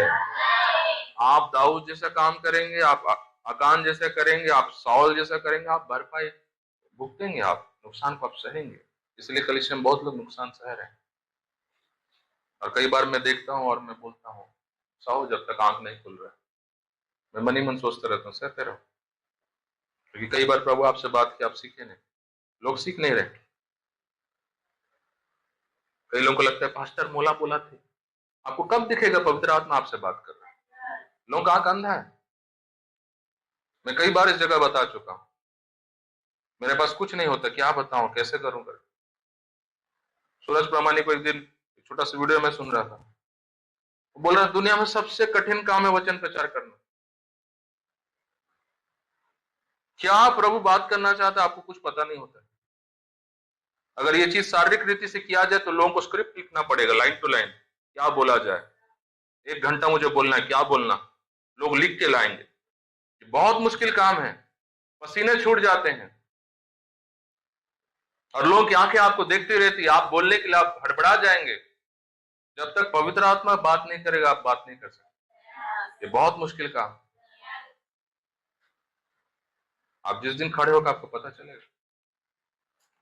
आप दाऊद जैसा काम करेंगे, आप अकान जैसा करेंगे, आप साउल जैसा करेंगे, आप भरपाई भुगतेंगे, आप नुकसान को आप सहेंगे। इसलिए कलीसिया में बहुत लोग नुकसान सह रहे हैं। और कई बार मैं देखता हूं और मैं बोलता हूं, साहू जब तक आंख नहीं खुल रहा, मैं मन ही मन सोचता रहता हूँ सहते रहो, क्योंकि कई बार प्रभु आपसे बात की, आप सीखे नहीं, लोग सीख नहीं रहे। कई लोगों को लगता है पास्टर मोला बोला थे, आपको कब दिखेगा पवित्र आत्मा आपसे बात कर रहा है? लोगों का आंख अंधा है। मैं कई बार इस जगह बता चुका हूं, मेरे पास कुछ नहीं होता, क्या बताऊं, कैसे करूंगा। सूरज प्रमाणी को एक दिन छोटा सा वीडियो में सुन रहा था, वो बोल रहा दुनिया में सबसे कठिन काम है वचन प्रचार करना। क्या प्रभु बात करना चाहता है आपको कुछ पता नहीं होता। अगर ये चीज शारीरिक रीति से किया जाए तो लोगों को स्क्रिप्ट लिखना पड़ेगा, लाइन टू लाइन, क्या बोला जाए, 1 घंटा मुझे बोलना है, क्या बोलना, लोग लिख के लाएंगे। ये बहुत मुश्किल काम है, पसीने छूट जाते हैं, और लोगों की आंखें आपको देखती रहती है, आप बोलने के लिए आप हड़बड़ा जाएंगे। जब तक पवित्र आत्मा बात नहीं करेगा आप बात नहीं कर सकते। ये बहुत मुश्किल काम। आप जिस दिन खड़े होकर आपको पता चलेगा।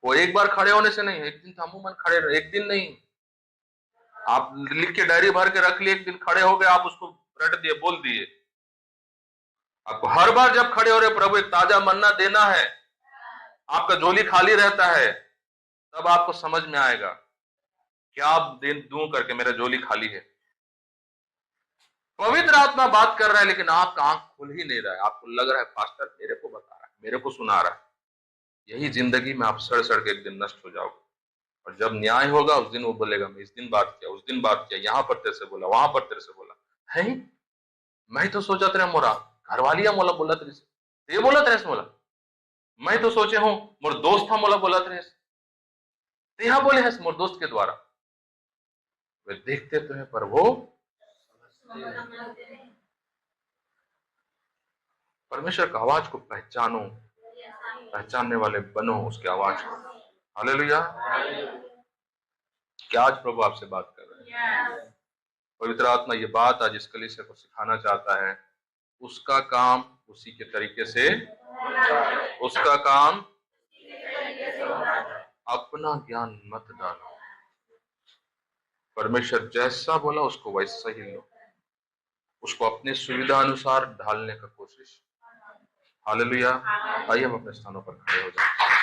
वो एक बार खड़े होने से नहीं, एक दिन तो अमूमन खड़े रहे, एक दिन नहीं, आप लिख के डायरी भर के रख लिए, एक दिन खड़े हो गए, आप उसको रट दिए, बोल दिए। आपको हर बार जब खड़े हो रहे प्रभु एक ताजा मन्ना देना है, आपका झोली खाली रहता है, तब आपको समझ में आएगा क्या दिन दूं करके मेरा झोली खाली है। पवित्र आत्मा बात कर रहा है लेकिन आपका आंख खुल ही नहीं रहा है, आपको लग रहा है पास्टर मेरे को बता रहा है, मेरे को सुना रहा है। यही जिंदगी में आप सड़ सड़ के एक दिन नष्ट हो जाओगे। और जब न्याय होगा उस दिन वो बोलेगा मैं इस दिन बात किया, उस दिन बात किया, यहां पर तेरे से बोला, वहां पर तेरे से बोला है। मैं तो सोचा तेरे मोरा घरवालिया मोला बोला तेरे से, ये बोला तेरे से मोला, मैं तो सोचे हूं मोर दोस्त था मोला बोला तेरे से, यहां बोले है मोर दोस्त के द्वारा। वे देखते तो है पर वो परमेश्वर की आवाज को पहचानो, पहचानने वाले बनो उसकी आवाज को। हालेलुया। क्या आज प्रभु आपसे बात कर रहे हैं? पवित्र आत्मा ये बात आज इस कलीसिया को सिखाना चाहता है। उसका काम उसी के तरीके से, उसका काम, अपना ज्ञान मत डालो। परमेश्वर जैसा बोला उसको वैसा ही लो, उसको अपने सुविधा अनुसार ढालने का कोशिश। हालेलुया। आइए हम अपने स्थानों पर खड़े हो जाए।